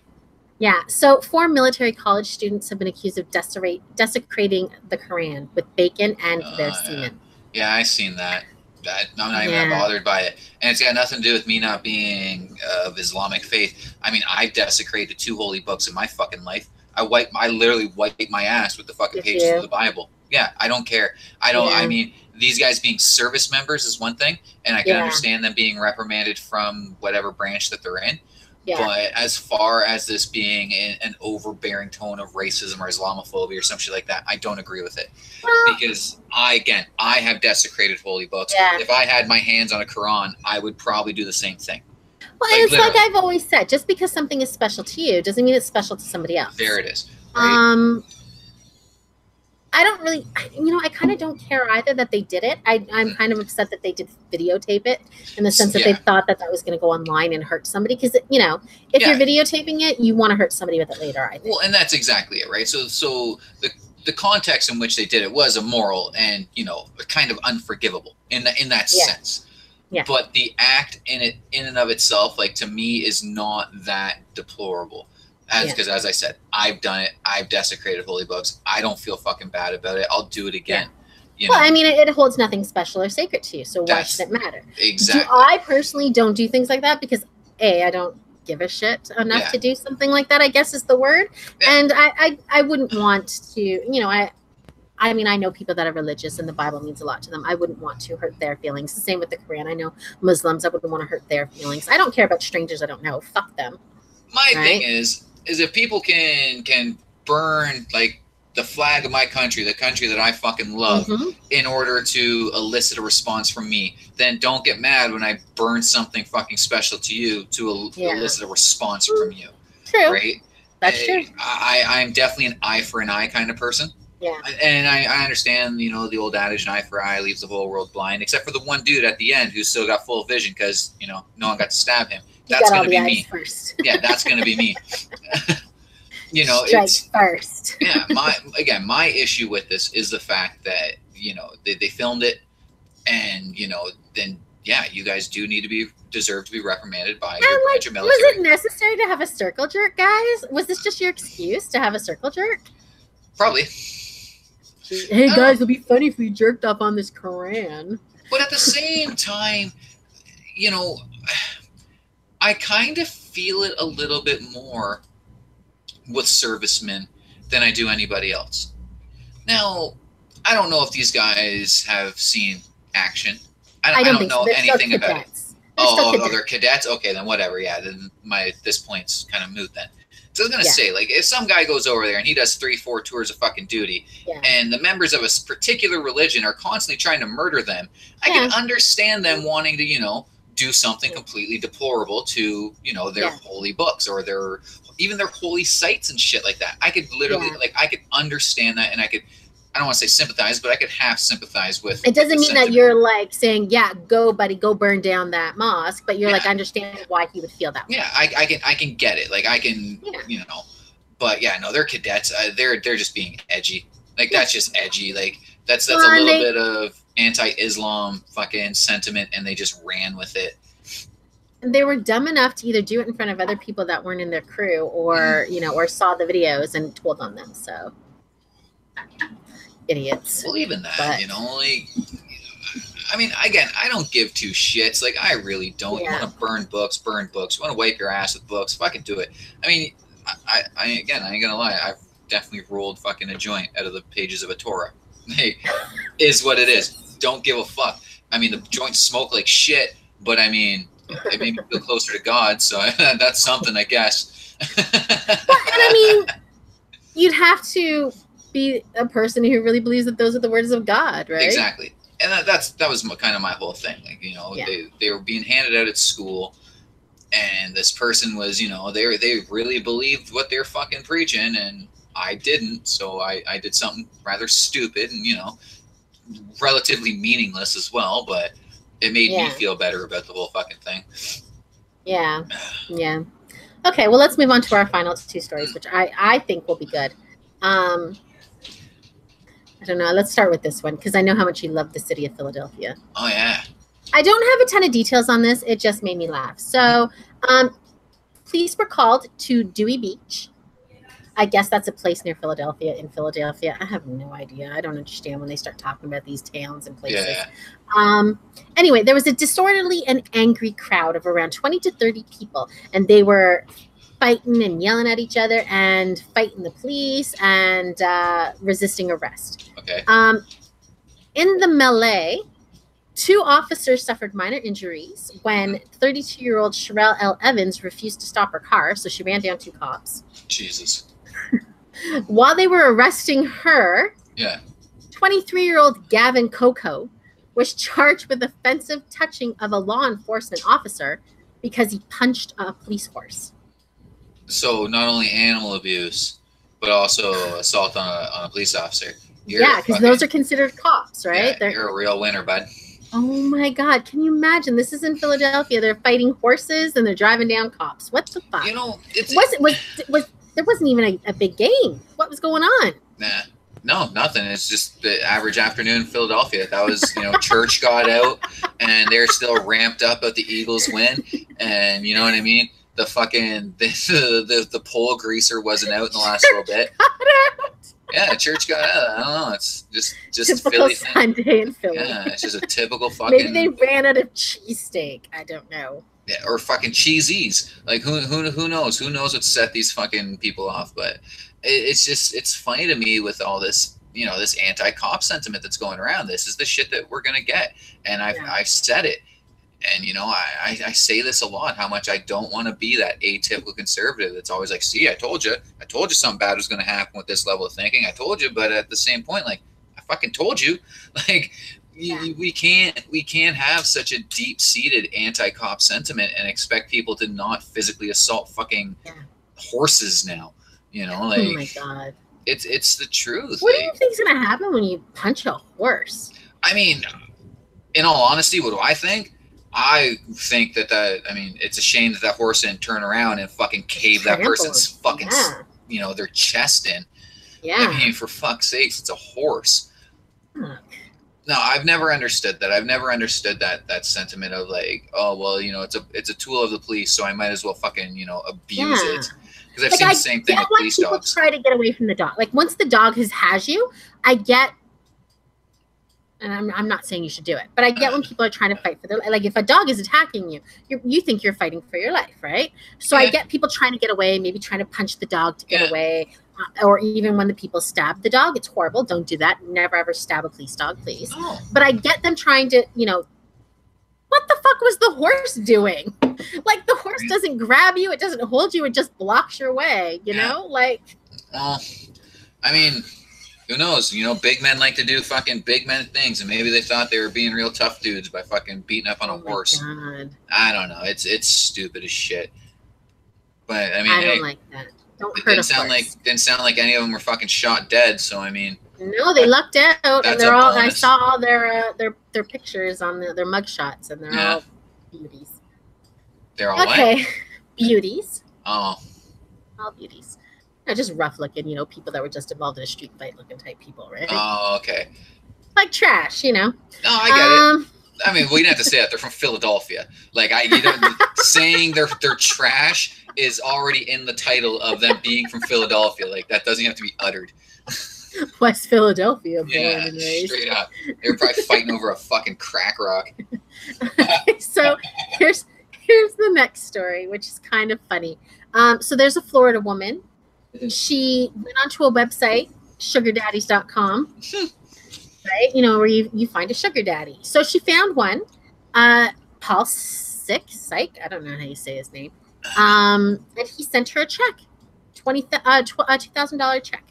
Yeah, so 4 military college students have been accused of desecrating the Quran with bacon and their semen. Yeah, I seen that. I'm not even bothered by it. And it's got nothing to do with me not being of Islamic faith. I mean, I've desecrated 2 holy books in my fucking life. I literally wipe my ass with the fucking pages of the Bible. Yeah, I don't care. I mean, these guys being service members is one thing, and I can understand them being reprimanded from whatever branch that they're in. Yeah. But as far as this being an overbearing tone of racism or Islamophobia or some shit like that, I don't agree with it. Because I have desecrated holy books. Yeah. If I had my hands on a Quran, I would probably do the same thing. Well, like, it's like I've always said, just because something is special to you doesn't mean it's special to somebody else. There it is. Right? I don't really, I kind of don't care either that they did it. I'm kind of upset that they did videotape it in the sense that they thought that was going to go online and hurt somebody. Because, if you're videotaping it, you want to hurt somebody with it later, I think. Well, and that's exactly it, right? So the context in which they did it was immoral and, kind of unforgivable in that sense. Yeah. But the act in and of itself, like, to me, is not that deplorable. Because as I said, I've done it. I've desecrated holy books. I don't feel fucking bad about it. I'll do it again. Yeah. Well, I mean, it holds nothing special or sacred to you, so why should it matter? Exactly. I personally don't do things like that because, I don't give a shit enough to do something like that, I guess is the word. Yeah. And I wouldn't want to, I mean, I know people that are religious and the Bible means a lot to them. I wouldn't want to hurt their feelings. The same with the Quran. I know Muslims, I wouldn't want to hurt their feelings. I don't care about strangers I don't know. Fuck them. My thing is if people can burn, like, the flag of my country, the country that I fucking love, in order to elicit a response from me, then don't get mad when I burn something fucking special to you to elicit a response from you. True. Right? That's true. I'm definitely an eye for an eye kind of person. Yeah. And I understand, the old adage, an eye for eye leaves the whole world blind, except for the one dude at the end who still got full vision because, no one got to stab him. That's going to be me. First. Yeah, that's going to be me. Strike first. Yeah, my issue with this is the fact that, they filmed it and, then, you guys do deserve to be reprimanded by your branch of military. Was it necessary to have a circle jerk, guys? Was this just your excuse to have a circle jerk? Probably. Hey, guys, it'll be funny if we jerked off on this Quran. But at the same time, I kind of feel it a little bit more with servicemen than I do anybody else. Now, I don't know if these guys have seen action. I don't know anything about it. They're cadets? Okay, then whatever. Yeah, then this point's kind of moot then. So I was going to say, like, if some guy goes over there and he does 3-4 tours of fucking duty and the members of a particular religion are constantly trying to murder them, I can understand them wanting to, do something completely deplorable to, their holy books or even their holy sites and shit like that. I could literally, I could understand that, and I don't want to say sympathize, but I could half sympathize with. It doesn't mean that you're like saying, go buddy, go burn down that mosque, but you're like, understand why he would feel that way. Yeah, I can get it. Like, I can, but they're cadets. They're just being edgy. Like, that's just edgy. Like, that's a little bit of anti-Islam fucking sentiment, and they just ran with it. They were dumb enough to either do it in front of other people that weren't in their crew, or or saw the videos and told on them. So, idiots. Well, even that, I mean, again, I don't give two shits. Like, I really don't. You want to burn books, burn books. You want to wipe your ass with books, fucking do it. I mean, I ain't gonna lie. I've definitely rolled fucking a joint out of the pages of a Torah. Hey, is what it is. Don't give a fuck. I mean, the joints smoke like shit, but I mean, it made me feel closer to God, so that's something, I guess. Well, and I mean, you'd have to be a person who really believes that those are the words of God, right? Exactly. And that was kind of my whole thing. Like, they were being handed out at school, and this person was, they really believed what they're fucking preaching, and I didn't, so I did something rather stupid and, relatively meaningless as well, but it made me feel better about the whole fucking thing. Yeah. Yeah. Okay, well, let's move on to our final two stories, which I think will be good. I don't know. Let's start with this one because I know how much you love the city of Philadelphia. Oh, yeah. I don't have a ton of details on this. It just made me laugh. So, police were called to Dewey Beach. I guess that's a place near Philadelphia, in Philadelphia. I have no idea. I don't understand when they start talking about these towns and places. Yeah. Anyway, there was a disorderly and angry crowd of around 20 to 30 people, and they were fighting and yelling at each other and fighting the police and resisting arrest. Okay. In the melee, 2 officers suffered minor injuries when 32-year-old Sherelle L. Evans refused to stop her car, so she ran down 2 cops. Jesus. While they were arresting her, 23-year-old Gavin Coco was charged with offensive touching of a law enforcement officer because he punched a police horse. So not only animal abuse, but also assault on a police officer. Yeah, because those are considered cops, right? Yeah, you're a real winner, bud. Oh my God! Can you imagine? This is in Philadelphia. They're fighting horses and they're driving down cops. What the fuck? You know, there wasn't even a big game. What was going on? Nah. No, nothing. It's just the average afternoon in Philadelphia. That was, church got out, and they're still ramped up at the Eagles win, and you know what I mean. The fucking the pole greaser wasn't out in the last little bit. Yeah, church got out. I don't know. It's just typical Philly Sunday in Philly. Yeah, it's just a typical fucking. Maybe they ran out of cheesesteak. I don't know. Yeah, or fucking cheesies. Like who knows? Who knows what set these fucking people off? But it's funny to me with all this, this anti-cop sentiment that's going around. This is the shit that we're gonna get, and I've said it, and I say this a lot. How much I don't want to be that atypical conservative that's always like, see, I told you something bad was gonna happen with this level of thinking. I told you, but at the same point, like I fucking told you, like. We can't have such a deep-seated anti-cop sentiment and expect people to not physically assault fucking horses now. Like, oh my God, it's the truth. What do you think's gonna happen when you punch a horse? I mean, in all honesty, what do I think? I think that it's a shame that horse didn't turn around and fucking cave that person's fucking their chest in. Yeah. I mean, for fuck's sakes, it's a horse. No, I've never understood that. I've never understood that sentiment of like, oh well, it's a tool of the police, so I might as well fucking abuse it. Because I've seen the same thing with police dogs. Try to get away from the dog. Like once the dog has you, I get, and I'm not saying you should do it, but I get when people are trying to fight for their life. Like if a dog is attacking you, you think you're fighting for your life, right? So I get people trying to get away, maybe trying to punch the dog to get away. Or even when the people stab the dog, it's horrible. Don't do that. Never ever stab a police dog, please. Oh. But I get them trying to, what the fuck was the horse doing? Like the horse doesn't grab you, it doesn't hold you, it just blocks your way. Like. Well, I mean, who knows? Big men like to do fucking big men things, and maybe they thought they were being real tough dudes by fucking beating up on a horse. God. I don't know. It's stupid as shit. But I mean, I don't like that. It didn't sound like any of them were fucking shot dead. So I mean, no, they lucked out, and they're all. I saw all their pictures on their mugshots, and they're all beauties. They're all what? Beauties. Oh, all beauties. Just rough looking, people that were just involved in a street fight looking type people, right? Oh, okay. Like trash, No, I get it. I mean, we didn't have to say that. They're from Philadelphia. Like, saying they're trash is already in the title of them being from Philadelphia. Like, that doesn't have to be uttered. West Philadelphia, born and raised. Straight up. They were probably fighting over a fucking crack rock. So here's the next story, which is kind of funny. So there's a Florida woman. She went onto a website, sugardaddies.com. Right, where you find a sugar daddy. So she found one, Paul Syke. I don't know how you say his name. And he sent her a check, $2,000 check.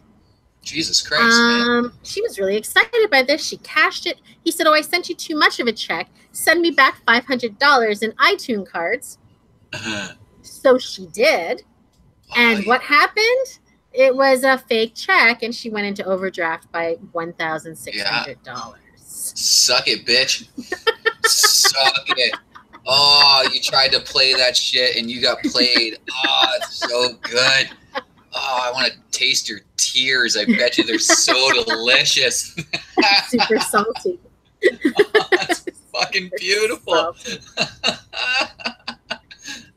Jesus Christ! She was really excited by this. She cashed it. He said, "Oh, I sent you too much of a check. Send me back $500 in iTunes cards." So she did. And what happened? It was a fake check, and she went into overdraft by $1,600. Suck it, bitch. Suck it. Oh, you tried to play that shit, and you got played. Oh, it's so good. Oh, I want to taste your tears. I bet you they're so delicious. Super salty. Oh, that's fucking beautiful.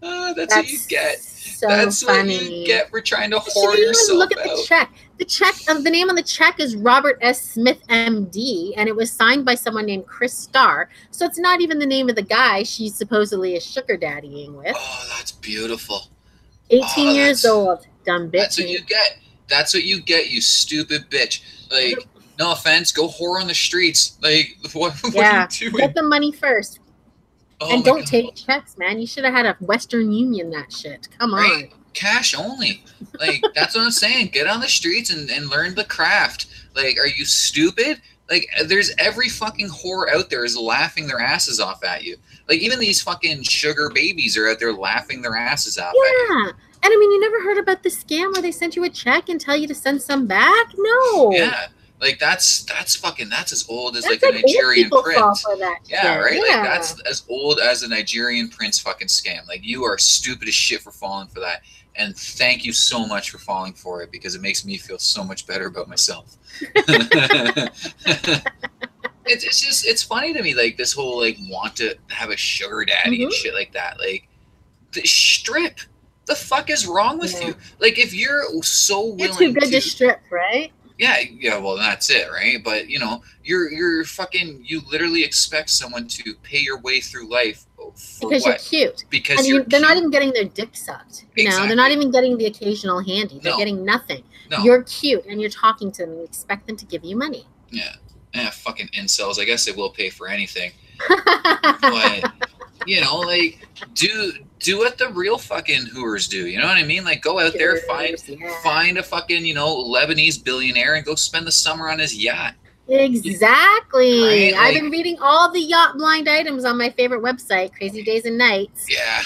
Oh, that's what you get. That's funny. What you get for trying to whore yourself look at out. The check. The check. The name on the check is Robert S. Smith, M.D., and it was signed by someone named Chris Starr. So it's not even the name of the guy she supposedly is sugar daddying with. Oh, that's beautiful. 18 years old, dumb bitch. That's what you get. That's what you get, you stupid bitch. Like, no offense, go whore on the streets. Like, what are you doing? Get the money first. Oh, and don't take checks, man. You should have had a Western Union that shit. Come on. Cash only. Like, that's what I'm saying. Get on the streets and learn the craft. Like, are you stupid? Like, there's every fucking whore out there is laughing their asses off at you. Like, even these fucking sugar babies are out there laughing their asses off at you. Yeah. And I mean, you never heard about the scam where they sent you a check and tell you to send some back? No. Yeah. Like that's as old as That's like a like old Nigerian people fall prince. for that Yeah, shit. right. Like Yeah. that's as old as a Nigerian prince fucking scam. Like you are stupid as shit for falling for that. And thank you so much for falling for it because it makes me feel so much better about myself. It's just it's funny to me like this whole like want to have a sugar daddy and shit like that. Like the strip. The fuck is wrong with you? Like if you're so willing you're too good to strip, right? Yeah, well that's it, right? But you know, you're fucking you literally expect someone to pay your way through life for because what? You're cute. Because and they're not even getting their dick sucked. You know, they're not even getting the occasional handy. They're getting nothing. No. You're cute and you're talking to them and you expect them to give you money. Yeah, fucking incels. I guess they will pay for anything. But you know, like do what the real fucking hooers do. You know what I mean? Like go out there, find a fucking, you know, Lebanese billionaire and go spend the summer on his yacht. Exactly. Right? Like, I've been reading all the yacht blind items on my favorite website, Crazy Days and Nights. Yeah.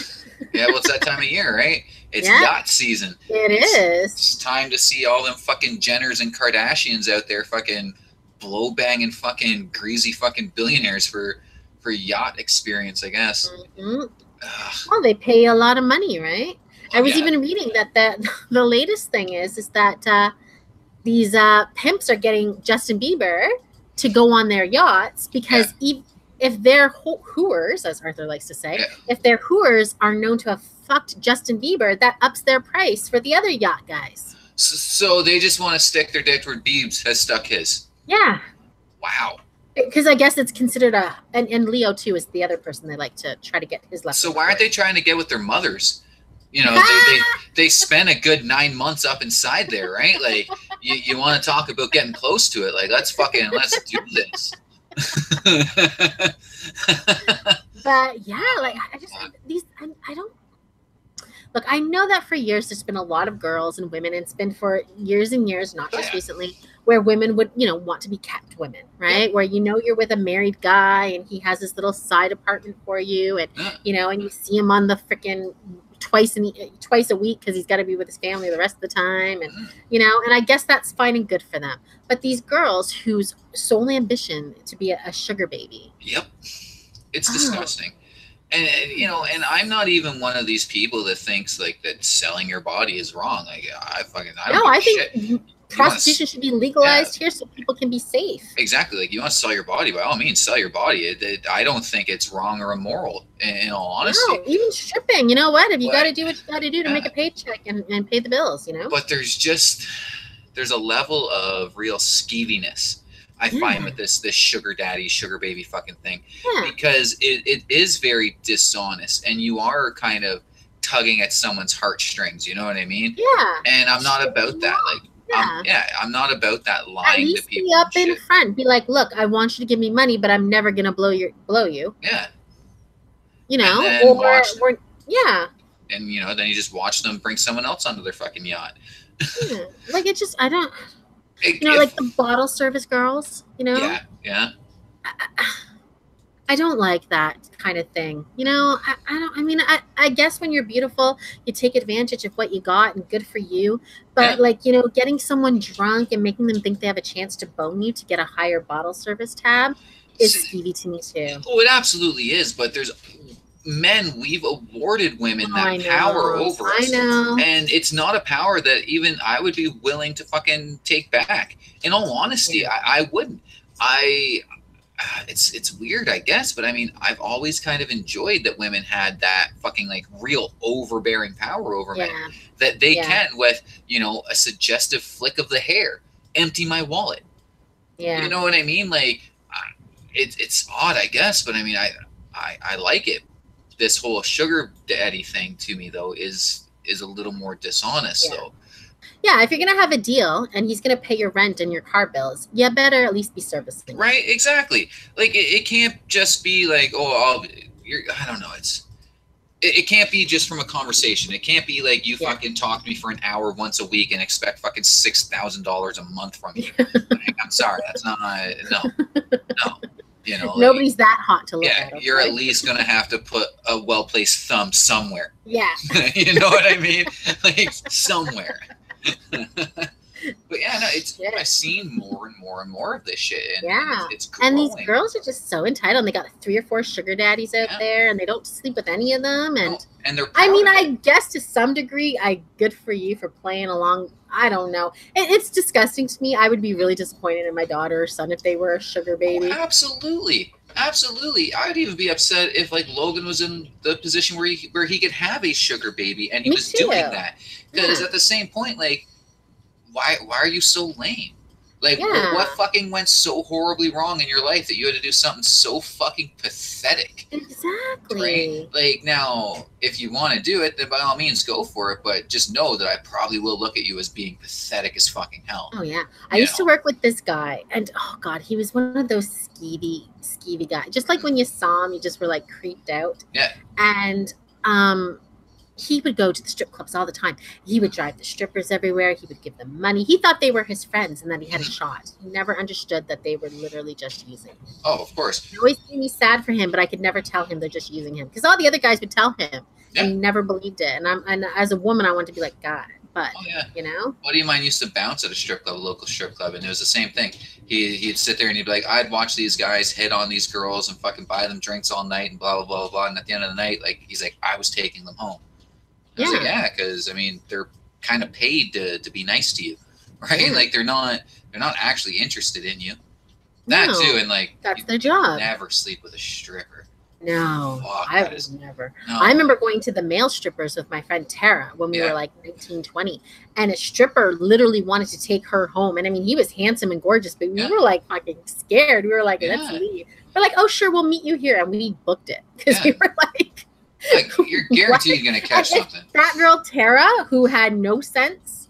Well, it's that time of year, right? It's yacht season. It's time to see all them fucking Jenners and Kardashians out there fucking blow banging fucking greasy fucking billionaires for yacht experience, I guess. Well, they pay a lot of money, right? I was even reading that the latest thing is that these pimps are getting Justin Bieber to go on their yachts because if their hooers, as Arthur likes to say, if their hooers are known to have fucked Justin Bieber, that ups their price for the other yacht guys. So they just want to stick their dick where Biebs has stuck his. Yeah. Wow. Because I guess it's considered and Leo too is the other person they like to try to get his left. So why aren't they trying to get with their mothers? You know, they spend a good 9 months up inside there, right? Like you want to talk about getting close to it. Like let's do this. But yeah, like I don't. Look, I know that for years there's been a lot of girls and women, and it's been for years and years, not just recently, where women would, you know, want to be kept women, right? Where you know you're with a married guy and he has this little side apartment for you, and you know, and you see him on the freaking twice a week because he's got to be with his family the rest of the time, and you know, and I guess that's fine and good for them. But these girls whose sole ambition to be a sugar baby, it's disgusting. And you know, and I'm not even one of these people that thinks like that selling your body is wrong. Like I think prostitution should be legalized here so people can be safe. Exactly. Like you want to sell your body, by all means, sell your body. I don't think it's wrong or immoral. In all honesty, no, even stripping. You know what? If you got to do what you got to do to make a paycheck and pay the bills, you know. But there's a level of real skeeviness I find with this sugar daddy, sugar baby fucking thing, because it is very dishonest, and you are kind of tugging at someone's heartstrings. You know what I mean? Yeah. And I'm not about that. Like, I'm not about that lying to people. Be up in front. Be like, look, I want you to give me money, but I'm never gonna blow you. Yeah. You know, And you know, then you just watch them bring someone else onto their fucking yacht. Like it just, I don't. You know, like the bottle service girls, you know? Yeah. I don't like that kind of thing. You know, I guess when you're beautiful, you take advantage of what you got and good for you. But like, you know, getting someone drunk and making them think they have a chance to bone you to get a higher bottle service tab is skeevy to me too. Oh, it absolutely is. But there's we've awarded women that power over us. I know. And it's not a power that even I would be willing to fucking take back. In all honesty, I wouldn't. It's weird, I guess, but I mean, I've always kind of enjoyed that women had that fucking like real overbearing power over men. That they can, with, you know, a suggestive flick of the hair, empty my wallet. Yeah. You know what I mean? Like, it's odd, I guess, but I mean, I like it. This whole sugar daddy thing to me though is a little more dishonest though. Yeah, if you're gonna have a deal and he's gonna pay your rent and your car bills, you better at least be servicing. Right, exactly. Like it can't just be like, oh, I don't know. It can't be just from a conversation. It can't be like you fucking talk to me for an hour once a week and expect fucking $6,000 a month from me. Like, I'm sorry, that's not no. You know, nobody's that hot to look at. You're at least gonna have to put a well-placed thumb somewhere. Yeah. You know what I mean? Like somewhere. But yeah, no, I've seen more and more and more of this shit. And, yeah. and it's growing. And these girls are just so entitled. They got 3 or 4 sugar daddies out there, and they don't sleep with any of them. And and they're I mean, I guess to some degree, good for you for playing along. I don't know. It's disgusting to me. I would be really disappointed in my daughter or son if they were a sugar baby. Oh, absolutely. Absolutely. I'd even be upset if like Logan was in the position where he could have a sugar baby and he was doing that. Because at the same point, like, why are you so lame? Like, what fucking went so horribly wrong in your life that you had to do something so fucking pathetic? Exactly. Right? Like, now, if you want to do it, then by all means go for it. But just know that I probably will look at you as being pathetic as fucking hell. Oh, yeah. I used to work with this guy. And, oh, God, he was one of those skeevy guys. Just like when you saw him, you just were, like, creeped out. Yeah. And, he would go to the strip clubs all the time. He would drive the strippers everywhere. He would give them money. He thought they were his friends and that he had a shot. He never understood that they were literally just using him. Oh, of course. It always made me sad for him, but I could never tell him they're just using him. Because all the other guys would tell him. And he never believed it. And as a woman, I wanted to be like, God. But, you know? A buddy of mine used to bounce at a strip club, a local strip club, and it was the same thing. He'd sit there and he'd be like, I'd watch these guys hit on these girls and fucking buy them drinks all night and blah, blah, blah, blah. And at the end of the night, like, he's like, I was taking them home. I was like, because I mean, they're kind of paid to be nice to you, right? Yeah. Like they're not actually interested in you. That too, and like that's their job. Never sleep with a stripper. No, I would never. No. I remember going to the male strippers with my friend Tara when we were like 19, 20, and a stripper literally wanted to take her home. And I mean, he was handsome and gorgeous, but we were like fucking scared. We were like, let's leave. We're like, oh sure, we'll meet you here, and we booked it because we were like. Like you're guaranteed you're gonna catch something. That girl Tara, who had no sense,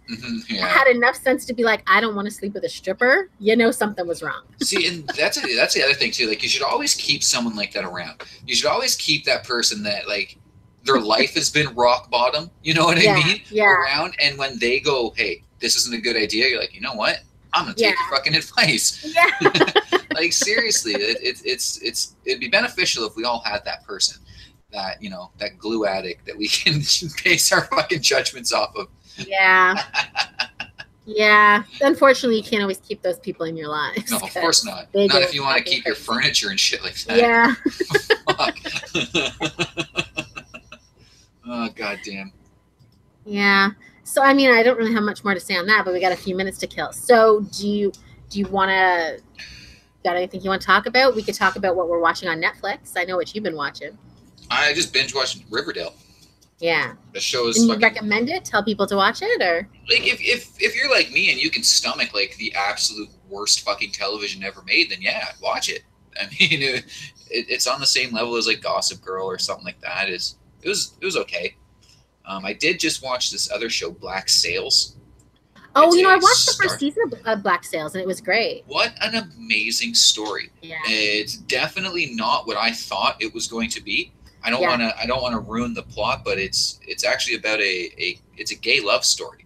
had enough sense to be like, I don't want to sleep with a stripper. You know, something was wrong. See, and that's the other thing too. Like, you should always keep someone like that around. You should always keep that person that like their life has been rock bottom. You know what I mean? Yeah. Around, and when they go, hey, this isn't a good idea. You're like, you know what? I'm gonna take your fucking advice. Yeah. Like seriously, it'd be beneficial if we all had that person. That, you know, that glue addict that we can base our fucking judgments off of. Yeah. Yeah. Unfortunately, you can't always keep those people in your lives. No, of course not. Not if you want to keep your furniture and shit like that. Yeah. Fuck. Oh, goddamn. Yeah. So, I mean, I don't really have much more to say on that, but we got a few minutes to kill. So, do you want to, got anything you want to talk about? We could talk about what we're watching on Netflix. I know what you've been watching. I just binge watched Riverdale. Yeah. The show is. And you recommend it? Tell people to watch it, or like if you're like me and you can stomach like the absolute worst fucking television ever made, then yeah, watch it. I mean, it's on the same level as like Gossip Girl or something like that. It was okay. I did just watch this other show, Black Sails. Oh, I watched the first season of Black Sails, and it was great. What an amazing story! Yeah. It's definitely not what I thought it was going to be. I don't want to ruin the plot, but it's actually about it's a gay love story.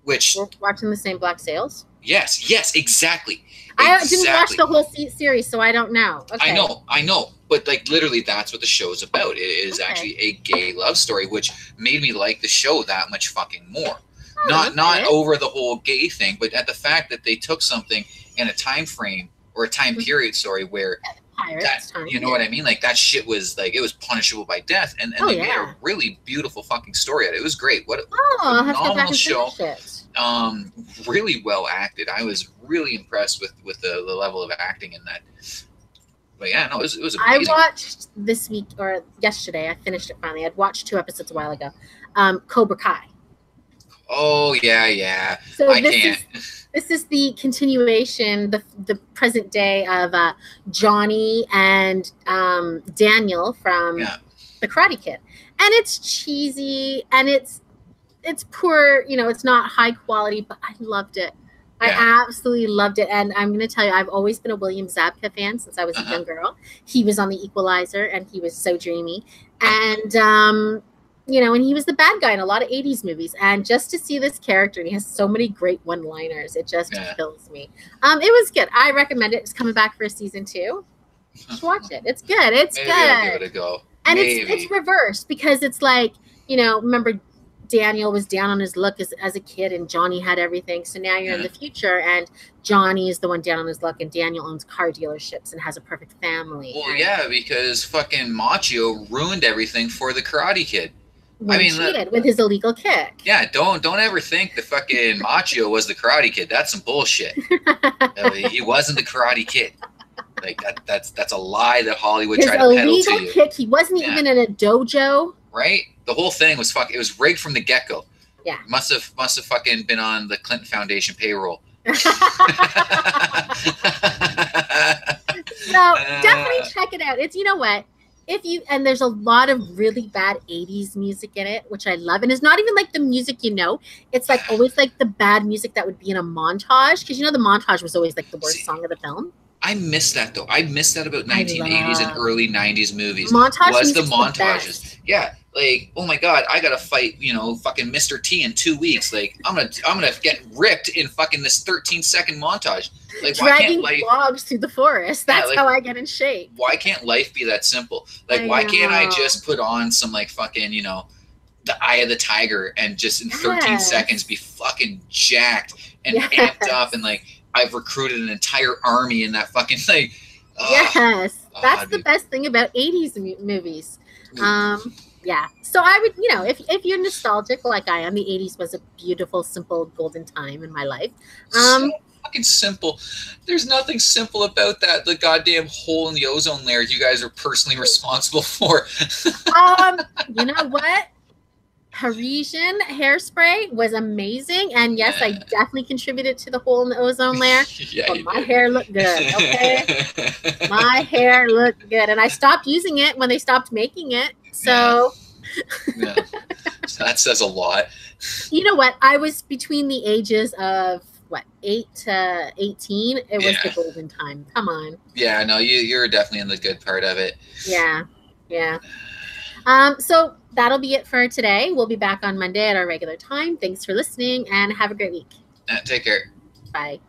Which we're watching the same Black Sails? Yes, exactly. I didn't watch the whole series, so I don't know. Okay. I know, but like literally, that's what the show is about. It is actually a gay love story, which made me like the show that much fucking more. Not over the whole gay thing, but at the fact that they took something in a time frame or a time period, where. You know what I mean? Like that shit was like, it was punishable by death, and they made a really beautiful fucking story out of it. It was great. What a phenomenal show. Really well acted. I was really impressed with the level of acting in that. But yeah, no, it was amazing. I watched this week or yesterday. I finished it finally. I'd watched 2 episodes a while ago. Cobra Kai. Oh yeah. So I can't. This is the continuation, the present day of Johnny and Daniel from The Karate Kid, and it's cheesy and it's poor. It's not high quality, but I loved it. Yeah. I absolutely loved it, and I'm going to tell you, I've always been a William Zabka fan since I was a young girl. He was on The Equalizer, and he was so dreamy, and and he was the bad guy in a lot of 80s movies. And just to see this character, and he has so many great one-liners, it just kills me. It was good. I recommend it. It's coming back for a season 2. Just watch it. It's good. It's Maybe good. I'll give it a go. And it's reversed because it's like, remember Daniel was down on his luck as a kid, and Johnny had everything. So now you're in the future, and Johnny is the one down on his luck, and Daniel owns car dealerships and has a perfect family. Well, yeah, because fucking Machio ruined everything for the Karate Kid. I mean, cheated with his illegal kick. Yeah, don't ever think the fucking Machio was the Karate Kid. That's some bullshit. He wasn't the Karate Kid. Like that's a lie that Hollywood tried to peddle to you. His illegal kick. He wasn't even in a dojo. Right? The whole thing was it was rigged from the get-go. Yeah. Must have fucking been on the Clinton Foundation payroll. So definitely check it out. It's, you know what? And there's a lot of really bad 80s music in it, which I love. And it's not even like the music, you know, it's like always like the bad music that would be in a montage. Because, you know, the montage was always like the worst song of the film. I miss that though. I miss that about 1980s and early 90s movies. Montage was the montages. Yeah. Like, oh my God, I gotta fight, you know, fucking Mr. T in 2 weeks. Like, I'm gonna get ripped in fucking this 13-second montage. Like, dragging logs through the forest. That's how I get in shape. Why can't life be that simple? Like, why can't I just put on some like fucking, you know, the Eye of the Tiger and just in 13 seconds be fucking jacked and amped up, and like I've recruited an entire army in that fucking thing. Yes, that's the best thing about 80s movies. Yeah. So I would, you know, if you're nostalgic like I am, the 80s was a beautiful, simple, golden time in my life. So fucking simple. There's nothing simple about that. The goddamn hole in the ozone layer you guys are personally responsible for. You know what? Parisian hairspray was amazing, and yes, I definitely contributed to the hole in the ozone layer. But my hair looked good, okay? My hair looked good, and I stopped using it when they stopped making it. So, So that says a lot. You know what? I was between the ages of 8 to 18. It was the golden time. Come on. Yeah, no, you're definitely in the good part of it. Yeah, yeah. So that'll be it for today. We'll be back on Monday at our regular time. Thanks for listening, and have a great week. Take care. Bye.